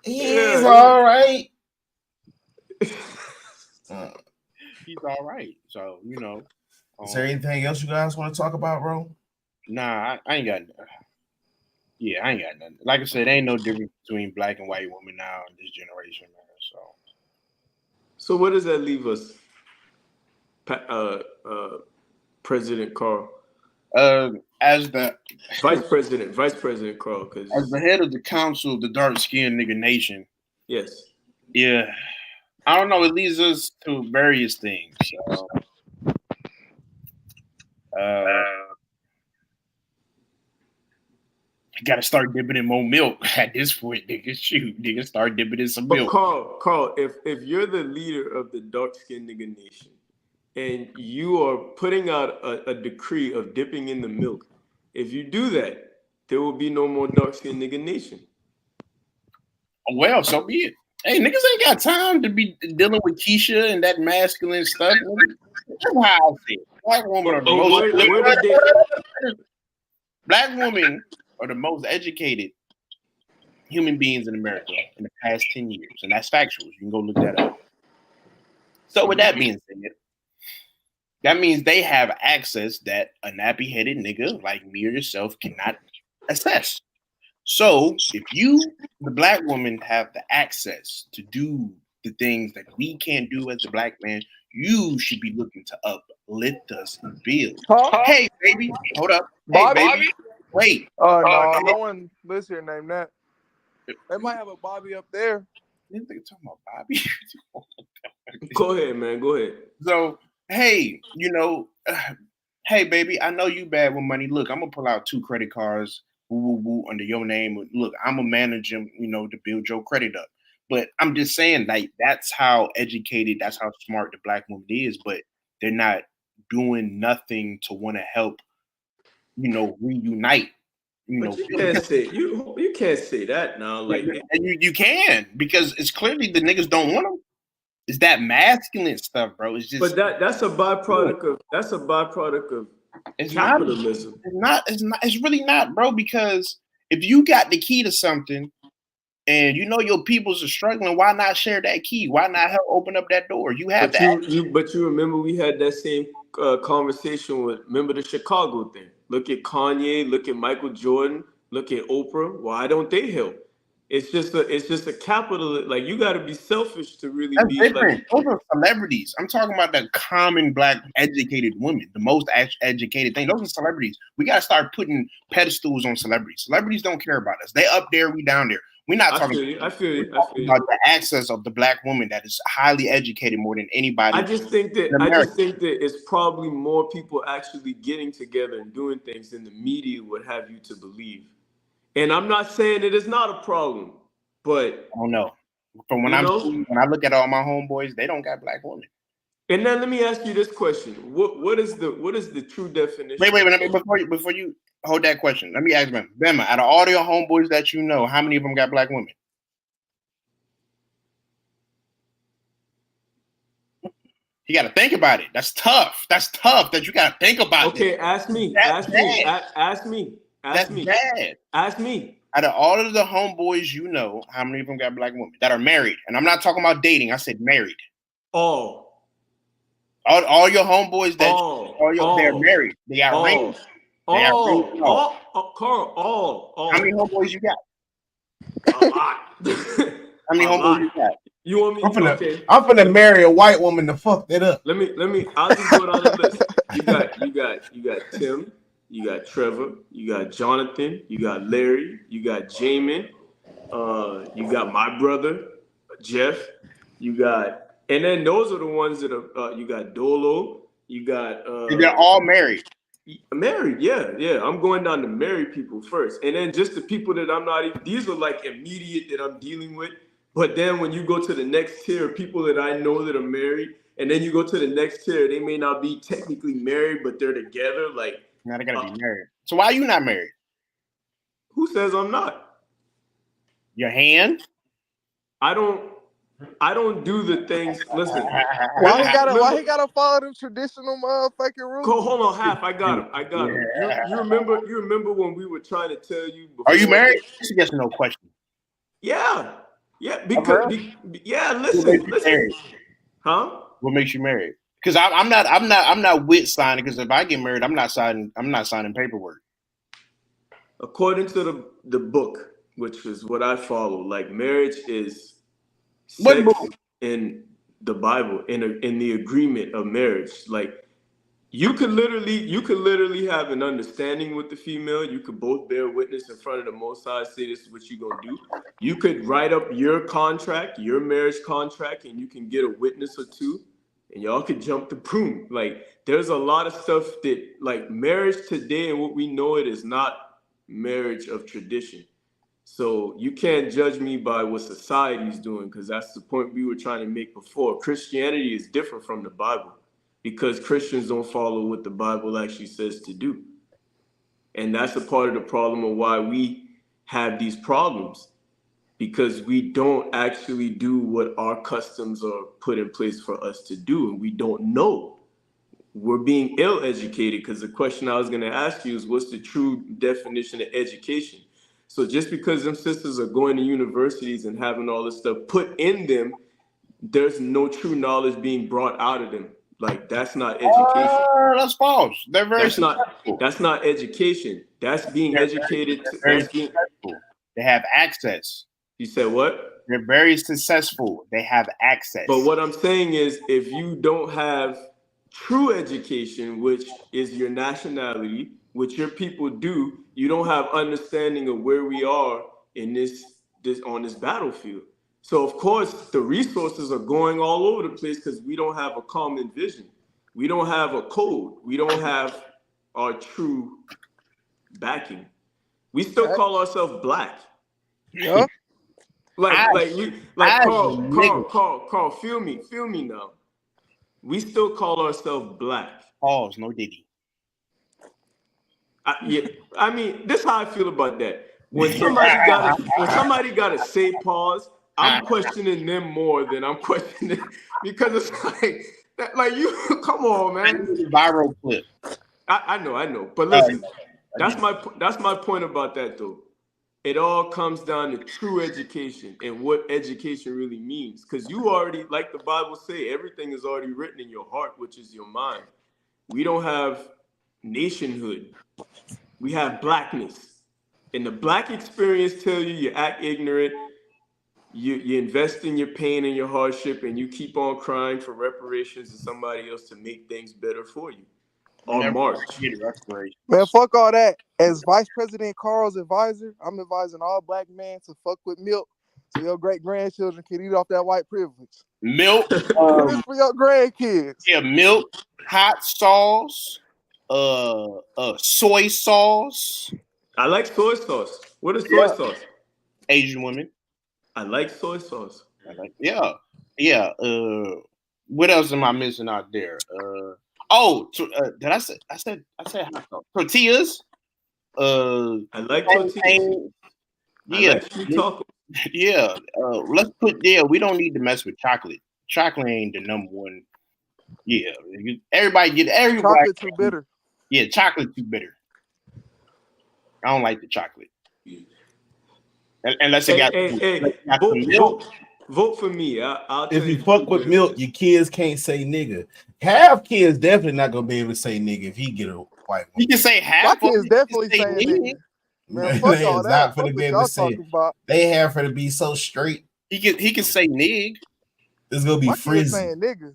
He's all right. He's all right. So, you know. Is there anything else you guys want to talk about, bro? Nah, I ain't got nothing. Yeah, I ain't got nothing. Like I said, ain't no difference between black and white women now in this generation, man. So where does that leave us, President Carl? As the Vice President Carl, because as the head of the council of the dark-skinned nigga nation. Yes. Yeah. I don't know. It leads us to various things. You gotta start dipping in more milk at this point, nigga. Shoot, nigga, start dipping in some milk. Carl, if you're the leader of the dark-skinned nigga nation and you are putting out a decree of dipping in the milk, if you do that, there will be no more dark-skinned nigga nation. Well, so be it. Hey, niggas ain't got time to be dealing with Keisha and that masculine stuff. That's how I see it. Black women are the most Black women are the most educated human beings in America in the past 10 years. And that's factual. You can go look that up. So with that being said, that means they have access that a nappy-headed nigga like me or yourself cannot access. So if you, the black woman, have the access to do the things that we can't do as a black man, you should be looking to uplift us and build. Huh? Hey, baby, hold up. Bobby? Hey, baby, wait. No one lives here named that. They might have a Bobby up there. You think talking about Bobby? Go ahead, man. Go ahead. So, hey, hey, baby, I know you bad with money. Look, I'm gonna pull out 2 credit cards, under your name. Look, I'm gonna manage them, to build your credit up. But I'm just saying, like, that's how educated, that's how smart the black woman is. But they're not doing nothing to want to help, reunite. But you can't say you can't say that now. Like, and you can, because it's clearly the niggas don't want them. It's that masculine stuff, bro. It's just. But that's a byproduct of capitalism. It's really not, bro. Because if you got the key to something, and your peoples are struggling, why not share that key? Why not help open up that door? You have to. But you remember we had that same conversation with. Remember the Chicago thing? Look at Kanye. Look at Michael Jordan. Look at Oprah. Why don't they help? It's just a capital. Like, you got to be selfish to really be different. Those are celebrities. I'm talking about the common black educated women, the most educated thing. Those are celebrities. We got to start putting pedestals on celebrities. Celebrities don't care about us. They up there, we down there. We're not talking. I feel you. About the access of the black woman that is highly educated more than anybody. I just think that it's probably more people actually getting together and doing things than the media would have you to believe. And I'm not saying it is not a problem, but I don't know. From when when I look at all my homeboys, they don't got black women. And then let me ask you this question: What is the true definition? Wait, before you hold that question, let me ask them, Bema, out of all your homeboys that how many of them got black women? You got to think about it. That's tough. That's tough that you got to think about it. Okay, ask me. Ask me. That's bad. Ask me. Out of all of the homeboys you know, how many of them got black women that are married? And I'm not talking about dating. I said married. All your homeboys that they're married. They got rings. Carl, How many homeboys you got? A lot. How many homeboys you got? You want me? I'm finna marry a white woman to fuck that up. Let me. I'll just go down the list. You got Tim. You got Trevor. You got Jonathan. You got Larry. You got Jamin. You got my brother, Jeff. You got, and then those are the ones that are. You got Dolo. You got. They're all married. Married, yeah. I'm going down to married people first, and then just the people that I'm not even. These are like immediate that I'm dealing with. But then when you go to the next tier, people that I know that are married, and then you go to the next tier, they may not be technically married, but they're together. Like now they gotta be married. So why are you not married? Who says I'm not? Your hand? I don't do the things. Listen, why he gotta follow the traditional motherfucking rules? Hold on, half. I got him. You remember when we were trying to tell you? Are you married? It's a yes or no question. Yeah. Because listen. Huh? What makes you married? Because I'm not with signing. Because if I get married, I'm not signing paperwork. According to the book, which is what I follow, like marriage is sex in the Bible, in the agreement of marriage. Like you could literally have an understanding with the female. You could both bear witness in front of the Most High, say this is what you're gonna do. You could write up your contract, your marriage contract, and you can get a witness or two, and y'all could jump the broom. Like there's a lot of stuff that like marriage today and what we know it is not marriage of tradition. So you can't judge me by what society's doing, because that's the point we were trying to make before. Christianity is different from the Bible because Christians don't follow what the Bible actually says to do. And that's a part of the problem of why we have these problems, because we don't actually do what our customs are put in place for us to do, and we don't know. We're being ill-educated, because the question I was going to ask you is, what's the true definition of education? So just because them sisters are going to universities and having all this stuff put in them, there's no true knowledge being brought out of them. Like that's not education. That's false. They're very successful. That's not education. That's being educated. They have access. You said what? They're very successful. They have access. But what I'm saying is, if you don't have true education, which is your nationality, which your people do, you don't have understanding of where we are in this on this battlefield. So of course the resources are going all over the place because we don't have a common vision. We don't have a code. We don't have our true backing. We still call ourselves black. Yeah. Carl, feel me now. We still call ourselves black. Pause, no diddy. I mean, this is how I feel about that. When somebody gotta say pause, I'm questioning them more than I'm questioning, because it's like you come on, man. Viral clip. I know, but listen, that's my point about that though. It all comes down to true education and what education really means. Because you already, like the Bible say, everything is already written in your heart, which is your mind. We don't have nationhood. We have blackness. And the black experience tell you act ignorant, you invest in your pain and your hardship, and you keep on crying for reparations to somebody else to make things better for you. On March. Man, fuck all that. As Vice President Carl's advisor, I'm advising all black men to fuck with milk so your great-grandchildren can eat off that white privilege. Milk. For your grandkids. Yeah, milk, hot sauce, soy sauce. I like soy sauce. What is soy sauce? Asian women. I like soy sauce. Yeah. What else am I missing out there? Did I say hot sauce? Tortillas. I like tortillas. Yeah. Yeah. Let's put we don't need to mess with chocolate. Chocolate ain't the number one Yeah, everybody chocolate too bitter. Yeah, chocolate too bitter. I don't like the chocolate. Unless it got some milk. Vote for me. I'll tell if you fuck with milk, your kids can't say nigga. Half kids definitely not gonna be able to say nigga if he get a white one. You can say half. My kids definitely say nigga. Man, fuck all that. Fuck what y'all talking about. They have for to be so straight. He can say nig. It's gonna be frizzy. Saying nigga.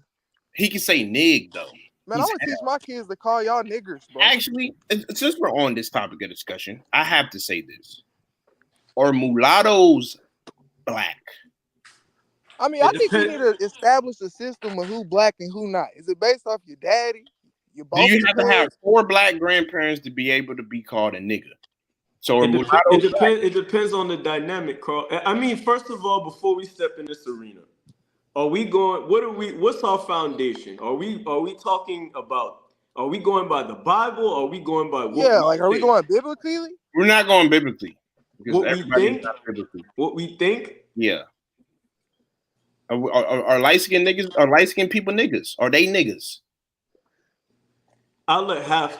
He can say nig though. Man, I'm gonna teach my kids to call y'all niggers, bro. Actually, since we're on this topic of discussion, I have to say this. Are mulattoes black? I mean, I think we need to establish a system of who black and who not. Is it based off your daddy? Do you have to have 4 black grandparents to be able to be called a nigga? So it depends on the dynamic, Carl. I mean, first of all, before we step in this arena, what's our foundation? Are we talking about, are we going by the Bible? Or are we going by are we going biblically? We're not going biblically. What we think? Yeah. Are light-skinned niggas, are light-skinned people niggas? Are they niggas? I'll let half.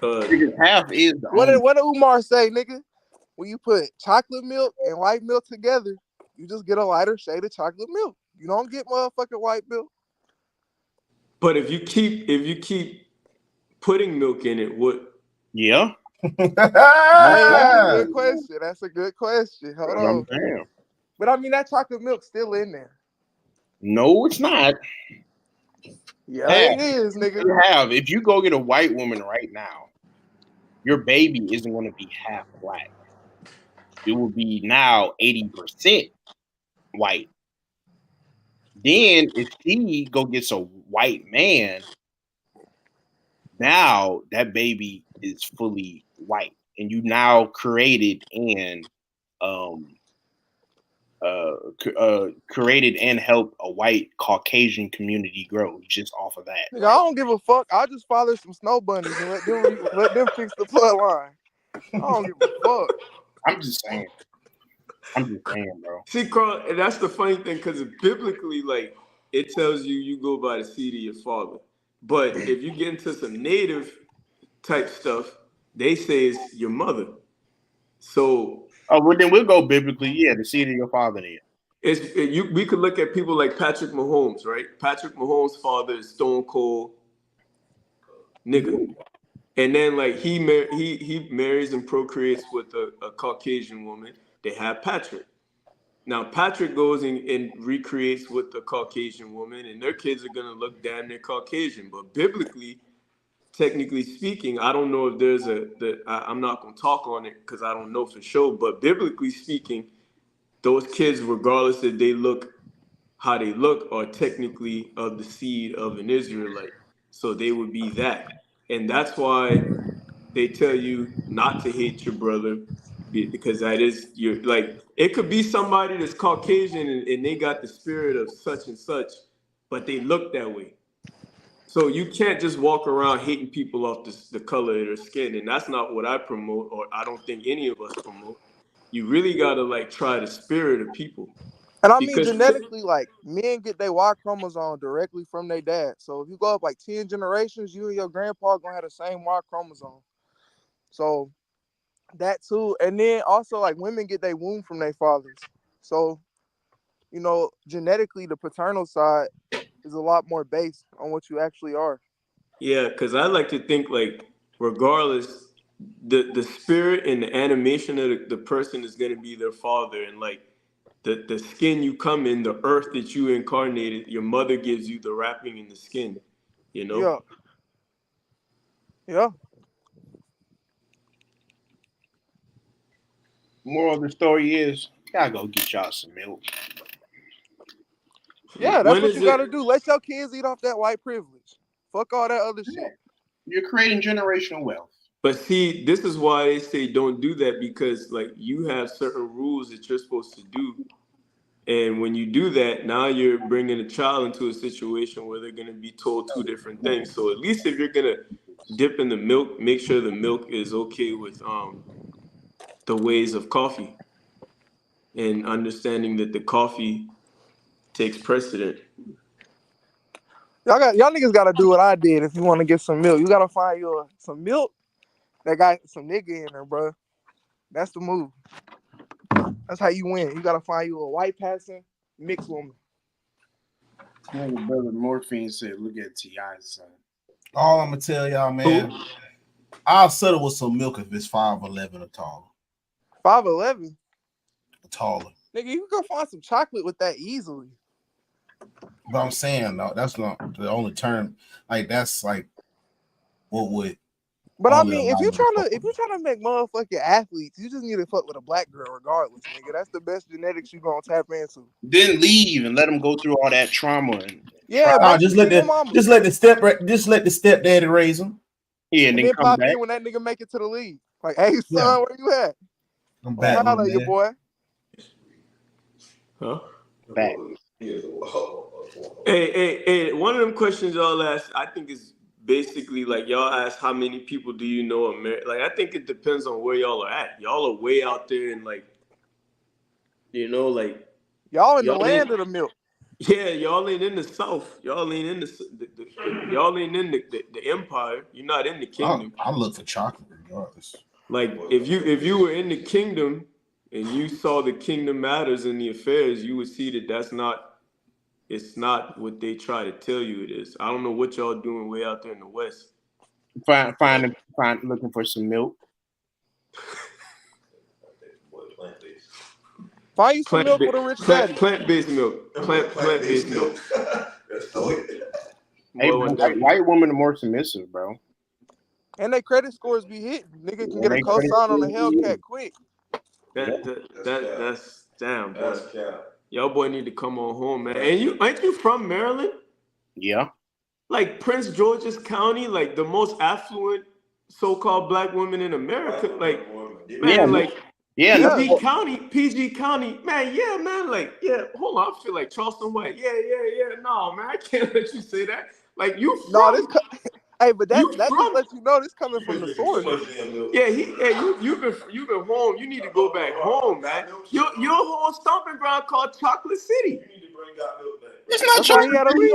Half is what did Umar say, nigga? When you put chocolate milk and white milk together, you just get a lighter shade of chocolate milk. You don't get motherfucking white milk. But if you keep putting milk in it, what? Yeah. Hey, that's a good question. That's a good question. Hold on. Damn. But I mean, that chocolate milk's still in there. No, it's not. Yeah, it is, nigga. If you go get a white woman right now, your baby isn't going to be half black. It will be now 80% white. Then if she go gets a white man, now that baby is fully white, and you now created and helped a white Caucasian community grow just off of that. Nigga, I don't give a fuck. I'll just father some snow bunnies and let them fix the bloodline. I don't give a fuck. I'm just saying, bro. See, Carl, and that's the funny thing, because biblically, like, it tells you go by the seed of your father. But if you get into some native type stuff, they say it's your mother. So, well, then we'll go biblically. Yeah, the seed of your father. Then we could look at people like Patrick Mahomes, right? Patrick Mahomes' father is Stone Cold nigga, and then like he marries and procreates with a Caucasian woman. They have Patrick. Now Patrick goes and recreates with the Caucasian woman, and their kids are gonna look damn near Caucasian. But biblically, technically speaking, I don't know if there's I'm not gonna talk on it because I don't know for sure. But biblically speaking, those kids, regardless if they look how they look, are technically of the seed of an Israelite. So they would be that, and that's why they tell you not to hate your brother, because that is your, like, it could be somebody that's Caucasian and they got the spirit of such and such, but they look that way. So you can't just walk around hating people off the color of their skin, and that's not what I promote, or I don't think any of us promote. You really gotta like try the spirit of people. And I mean, genetically, like, men get their Y chromosome directly from their dad. So if you go up like 10 generations, you and your grandpa are gonna have the same Y chromosome. So that too. And then also, like, women get their womb from their fathers. So, you know, genetically, the paternal side is a lot more based on what you actually are. Yeah, because I like to think, like, regardless, the spirit and the animation of the person is going to be their father. And, like, the skin you come in, the earth that you incarnated, your mother gives you the wrapping and the skin, you know? Yeah. Moral of the story is, gotta go get y'all some milk. Yeah, that's what you gotta do. Let your kids eat off that white privilege. Fuck all that other shit. You're creating generational wealth. But see, this is why they say don't do that, because like you have certain rules that you're supposed to do. And when you do that, now you're bringing a child into a situation where they're going to be told two different things. So at least if you're going to dip in the milk, make sure the milk is okay with the ways of coffee, and understanding that the coffee takes precedent. Y'all niggas gotta do what I did if you want to get some milk. You gotta find you some milk that got some nigga in her, bro. That's the move. That's how you win. You gotta find you a white passing mixed woman. My brother Morphine said, "Look at T.I.'s son." All I'm gonna tell y'all, man, I'll settle with some milk if it's 5'11" or taller. 5'11" or taller. Nigga, you can go find some chocolate with that easily. But I'm saying, no, that's not the only term. Like that's like what would. But I mean, if you're trying to make motherfucking athletes, you just need to fuck with a black girl regardless, nigga. That's the best genetics you gonna tap into. Then leave and let them go through all that trauma. And just let the stepdaddy raise them. Yeah, and then come pop back. in when that nigga make it to the league. Like, hey son, where you at? I'm back, holla your boy. Huh? Back. Hey, one of them questions y'all asked, I think is basically like y'all asked how many people do you know America? Like I think it depends on where y'all are at. Y'all are way out there and like, you know, like y'all in the land of the milk. Yeah, y'all ain't in the South. Y'all ain't in y'all ain't in the empire. You're not in the kingdom. I look for chocolate regardless. Like if you were in the kingdom and you saw the kingdom matters in the affairs, you would see that it's not what they try to tell you it is. I don't know what y'all doing way out there in the West. Find looking for some milk. Find you some milk with a rich daddy. Plant-based milk. Plant-based milk. Hey, white women are more submissive, bro. And their credit scores be hitting. Nigga can get a cosign on a Hellcat quick. That's damn, boy. Y'all boy need to come on home, man. And ain't you from Maryland? Yeah. Like Prince George's County, like the most affluent so-called black women in America. Like, man, PG County, man, like, hold on, I feel like Charleston White. No, man, I can't let you say that. Like, you from... Hey, but that just lets you know this coming from the source. You've been home. You need to go back home, man. Your whole stomping ground called Chocolate City. You need to bring out milk back. That's why he had to leave.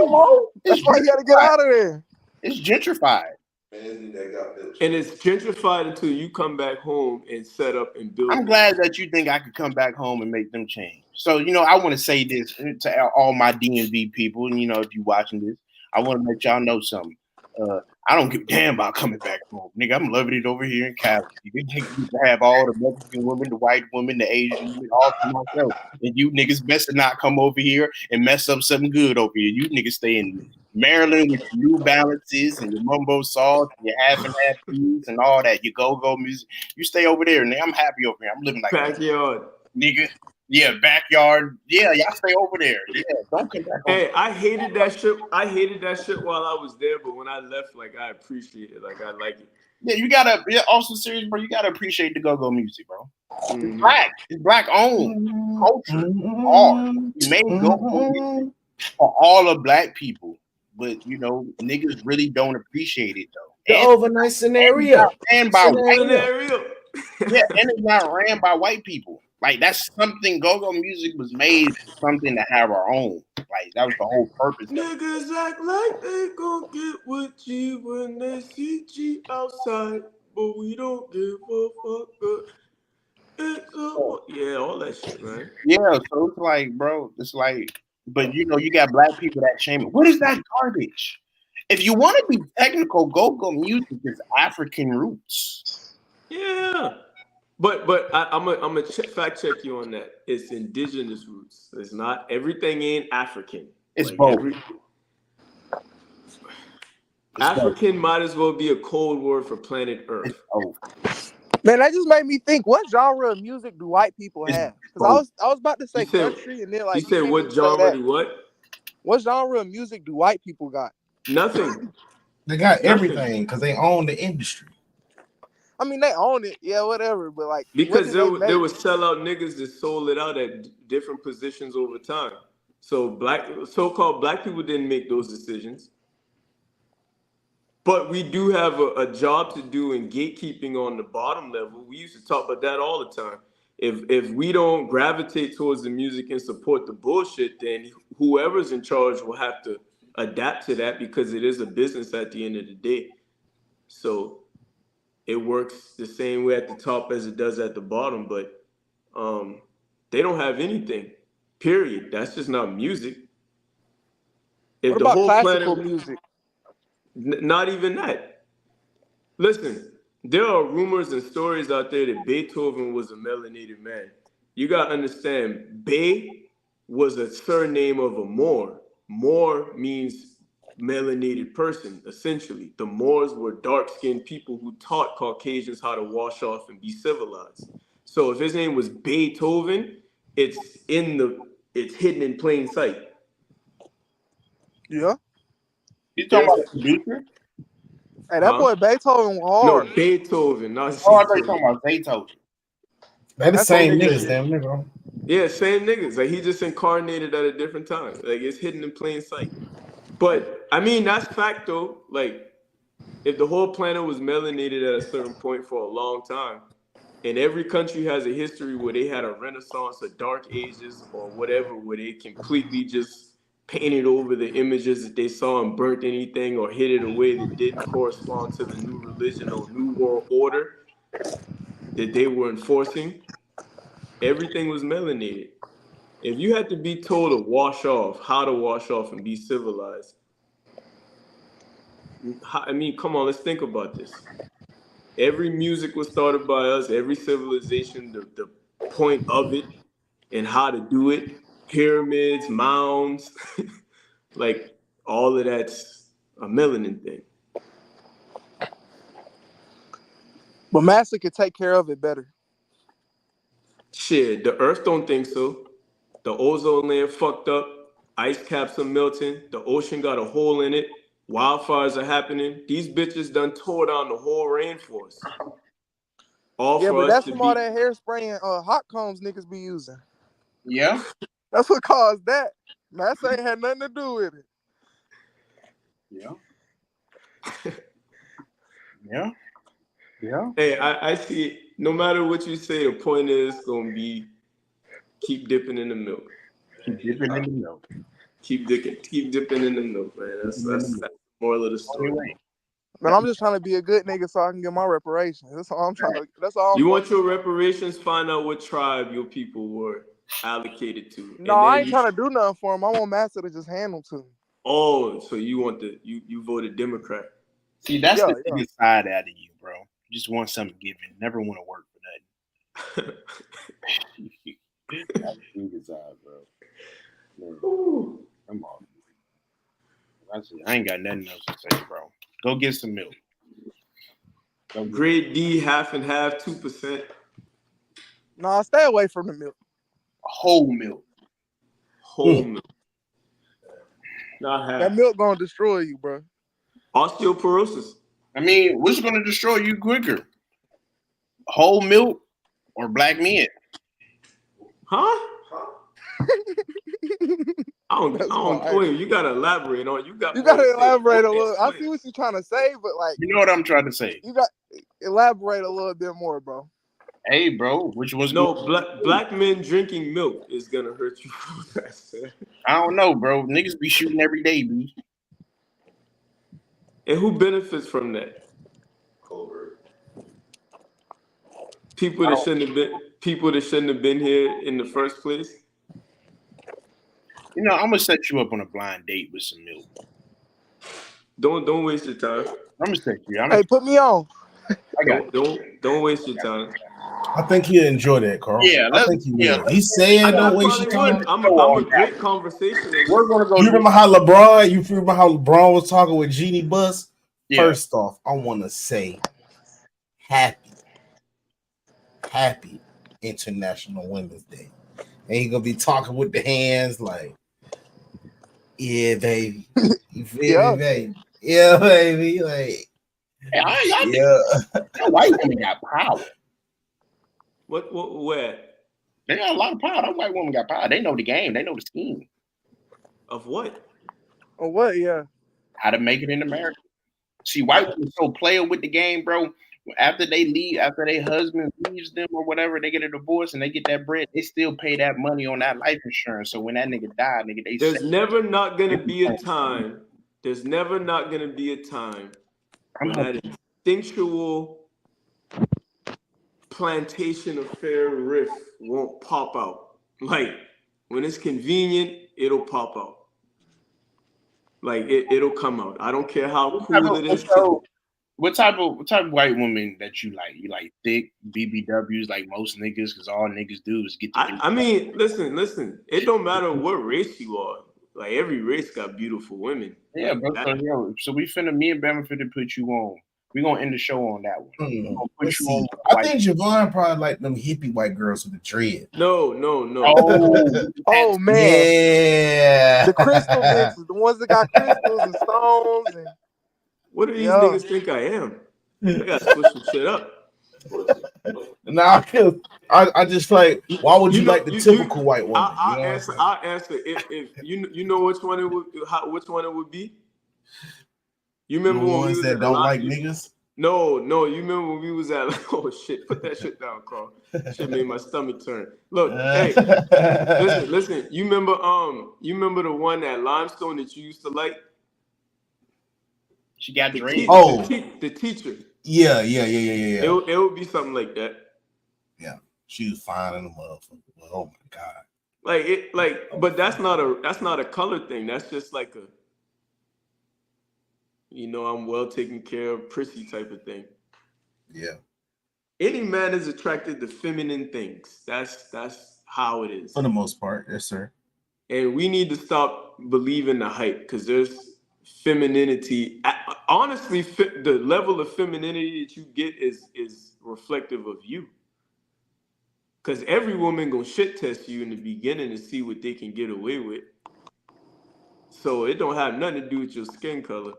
That's why he had to get out of there. It's gentrified. And it's gentrified until you come back home and set up and build. I'm glad that you think I could come back home and make them change. So, I want to say this to all my DMV people. And, if you're watching this, I want to let y'all know something. I don't give a damn about coming back home. Nigga, I'm loving it over here in Cali. You niggas have all the Mexican women, the white women, the Asian women, all to myself. And you niggas best to not come over here and mess up something good over here. You niggas stay in Maryland with your New Balances and your Mumbo Sauce and your half and half peas and all that. Your go-go music. You stay over there, nigga. I'm happy over here. I'm living like backyard. Nigga. Yeah, backyard. Yeah, y'all stay over there. Yeah, don't come back home. Hey, I hated that shit. While I was there, but when I left, like, I appreciate it. Like, I like it. Yeah, you gotta. Also serious, bro. You gotta appreciate the go-go music, bro. It's black. It's black-owned culture. We made go-go music for all of black people, but niggas really don't appreciate it though. The overnight scenario. And by scenario. Yeah, and it's not ran by white people. Like, that's something, go-go music was made for something to have our own. Like, that was the whole purpose. Niggas act like they gon' get with G when they see G outside, but we don't give a fuck. Yeah, all that shit, man. Yeah, so it's like, bro, but you got black people that shame it. What is that garbage? If you want to be technical, go-go music is African roots. Yeah. But I'm a fact check you on that. It's indigenous roots. It's not everything ain't African. It's both. African might as well be a code word for planet Earth. Man, that just made me think. What genre of music do white people have? Because I was about to say country, and then like you said what genre do what? What genre of music do white people got? Nothing. They got everything because they own the industry. I mean, they own it, yeah, whatever. But like, because there were sellout niggas that sold it out at different positions over time. So so-called black people didn't make those decisions. But we do have a job to do in gatekeeping on the bottom level. We used to talk about that all the time. If we don't gravitate towards the music and support the bullshit, then whoever's in charge will have to adapt to that because it is a business at the end of the day. So it works the same way at the top as it does at the bottom, but they don't have anything. Period. That's just not music. If What the about whole classical planet, music? not even that. Listen, there are rumors and stories out there that Beethoven was a melanated man. You gotta understand, Bey was a surname of a Moor. Moor means melanated person, essentially. The Moors were dark-skinned people who taught Caucasians how to wash off and be civilized. So if his name was Beethoven, it's hidden in plain sight. Yeah. You talking about the producer? Hey, that boy Beethoven was hard. No, Beethoven, not Oh, I thought you talking about Beethoven. They're the same niggas, damn nigga. Yeah, same niggas. Like he just incarnated at a different time. Like it's hidden in plain sight. But I mean, that's fact though. Like if the whole planet was melanated at a certain point for a long time, and every country has a history where they had a renaissance, a dark ages, or whatever, where they completely just painted over the images that they saw and burnt anything or hid it away that didn't correspond to the new religion or new world order that they were enforcing. Everything was melanated. If you had to be told to wash off, how to wash off and be civilized, I mean, come on, let's think about this. Every music was started by us, every civilization, the point of it and how to do it, pyramids, mounds, like all of that's a melanin thing. But Massa could take care of it better. Shit, the earth don't think so. The ozone layer fucked up. Ice caps are melting. The ocean got a hole in it. Wildfires are happening. These bitches done tore down the whole rainforest. Yeah, but that's from all that hairspray and hot combs niggas be using. Yeah. That's what caused that. Massa ain't had nothing to do with it. Yeah. Yeah. Yeah. Hey, I see it. No matter what you say, the point is going to be keep dipping in the milk. Keep dipping in the milk. Keep dipping in the milk, man. That's the moral of the story. Man, I'm just trying to be a good nigga so I can get my reparations. That's all I'm trying to. That's all. You want your reparations? Find out what tribe your people were allocated to. No, I ain't trying to do nothing for him. I want Massa to just handle to me. Oh, so you want you voted Democrat? See, that's the biggest side out of you, bro. You just want something given. Never want to work for nothing. That's the biggest side, bro. Come on. I ain't got nothing else to say, bro. Go get some milk. Grade D, half and half, 2%. Nah, stay away from the milk. Whole milk. Whole milk. Not half. That milk gonna destroy you, bro. Osteoporosis. I mean, what's gonna destroy you quicker? Whole milk or black men? Huh? Wait, you gotta elaborate on. You gotta elaborate a little. I see what you're trying to say, but like, you know what I'm trying to say. You got elaborate a little bit more, bro. Hey, bro, which one's black men drinking milk is gonna hurt you. I don't know, bro. Niggas be shooting every day, B. And who benefits from that? People that shouldn't have been here in the first place. You know, I'm gonna set you up on a blind date with some milk. Don't waste your time. I'm gonna set you. Hey, put me on. I got don't waste your time. I think he'll enjoy that, Carl. Yeah, I think he will. He's saying don't waste your time. I'm a great conversationalist. We're gonna go. You remember how LeBron was talking with Jeannie Buss? Yeah. First off, I want to say happy International Women's Day. And he's gonna be talking with the hands like, yeah, baby. You feel me, baby? Yeah, baby. Like, that white woman got power. Where? They got a lot of power. That white woman got power. They know the game. They know the scheme. Of what? Of what? Yeah. How to make it in America. See, white women so player with the game, bro. After they leave, after their husband leaves them or whatever, they get a divorce and they get that bread. They still pay that money on that life insurance. So when that nigga die, nigga, they There's never not gonna be a time. There's never not gonna be a time when that instinctual plantation affair riff won't pop out. Like when it's convenient, it'll pop out. Like it'll come out. I don't care how cool it is. What type of white woman that you like? You like thick BBWs like most niggas? Because all niggas do is get. I mean, listen. It don't matter what race you are. Like every race got beautiful women. Yeah, bro. So we finna, me and Bama finna put you on. We gonna end the show on that one. Let's see. I think Javon probably like them hippie white girls with the dread. No. Oh man, yeah. The crystal bitches, the ones that got crystals and stones. And what do these niggas think I am? I gotta switch some shit up. Nah, I just like, why would you like the typical white woman? I'll answer. If you know which one it would be. You remember the when ones we was that don't like niggas? No. You remember when we was at oh shit, put that shit down, Carl. Shit made my stomach turn. Look, hey, listen. You remember the one at Limestone that you used to like? She got dread. The teacher. Yeah. It would be something like that. Yeah, she was fine in the motherfucker. Oh my god. But that's not a color thing. That's just like a, I'm well taken care of, prissy type of thing. Yeah. Any man is attracted to feminine things. That's how it is. For the most part, yes, sir. And we need to stop believing the hype because there's femininity. Honestly, the level of femininity that you get is reflective of you. Because every woman gonna shit test you in the beginning to see what they can get away with. So it don't have nothing to do with your skin color.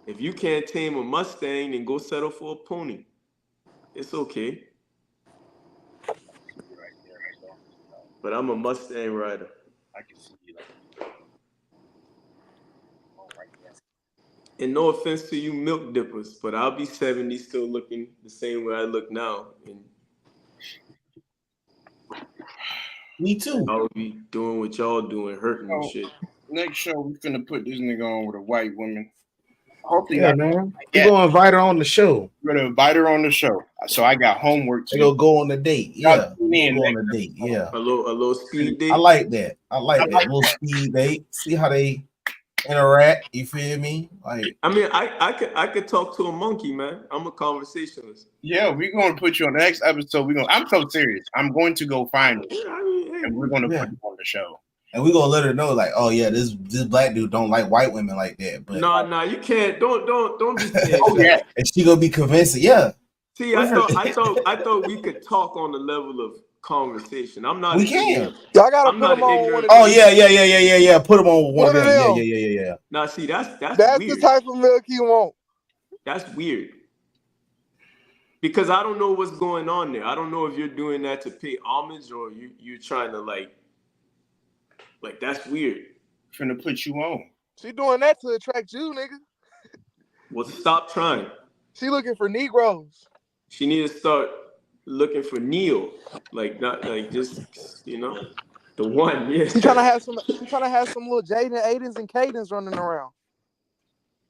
If you can't tame a Mustang, then go settle for a pony. It's okay. But I'm a Mustang rider. I can see you. And no offense to you milk dippers, but I'll be 70 still looking the same way I look now. And me too. I'll be doing what y'all doing, hurting and shit. Next show, we finna put this nigga on with a white woman. Hopefully, man. We're gonna invite her on the show. We're gonna invite her on the show. So I got homework to go on a date. Yeah, go on a date. Yeah, a little speed date. I like that. A little speed date. See how they interact. You feel me? Like, I mean, I could talk to a monkey, man. I'm a conversationalist. Yeah, we're gonna put you on the next episode. I'm so serious. I'm going to go find it, and we're gonna put you on the show. And we're gonna let her know, like, oh yeah, this black dude don't like white women like that. But no, you can't. Don't be saying that. And she gonna be convincing. Yeah. See, I thought we could talk on the level of conversation. I'm not. We can. Y'all gotta put them on. Oh yeah. Put them on one of them. Yeah. Now see, that's weird. The type of milk you want. That's weird. Because I don't know what's going on there. I don't know if you're doing that to pay homage or you're trying to like that's weird. Finna put you on. She doing that to attract you, nigga. Well, stop trying. She looking for Negroes. She need to start looking for Neil, not just the one. Yeah. She trying to have some little Jaden, Aidens, and Cadens running around.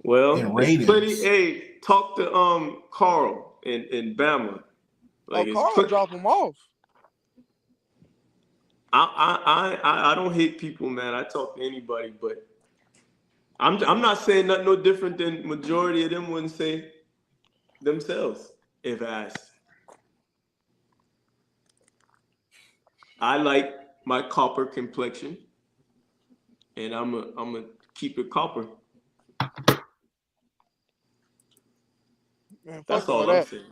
Well, plenty. Hey, talk to Carl in Bama. Carl drop him off. I don't hate people, man. I talk to anybody, but I'm not saying nothing no different than majority of them wouldn't say themselves if asked. I like my copper complexion, and I'm a keep it copper. Man, That's all I'm saying.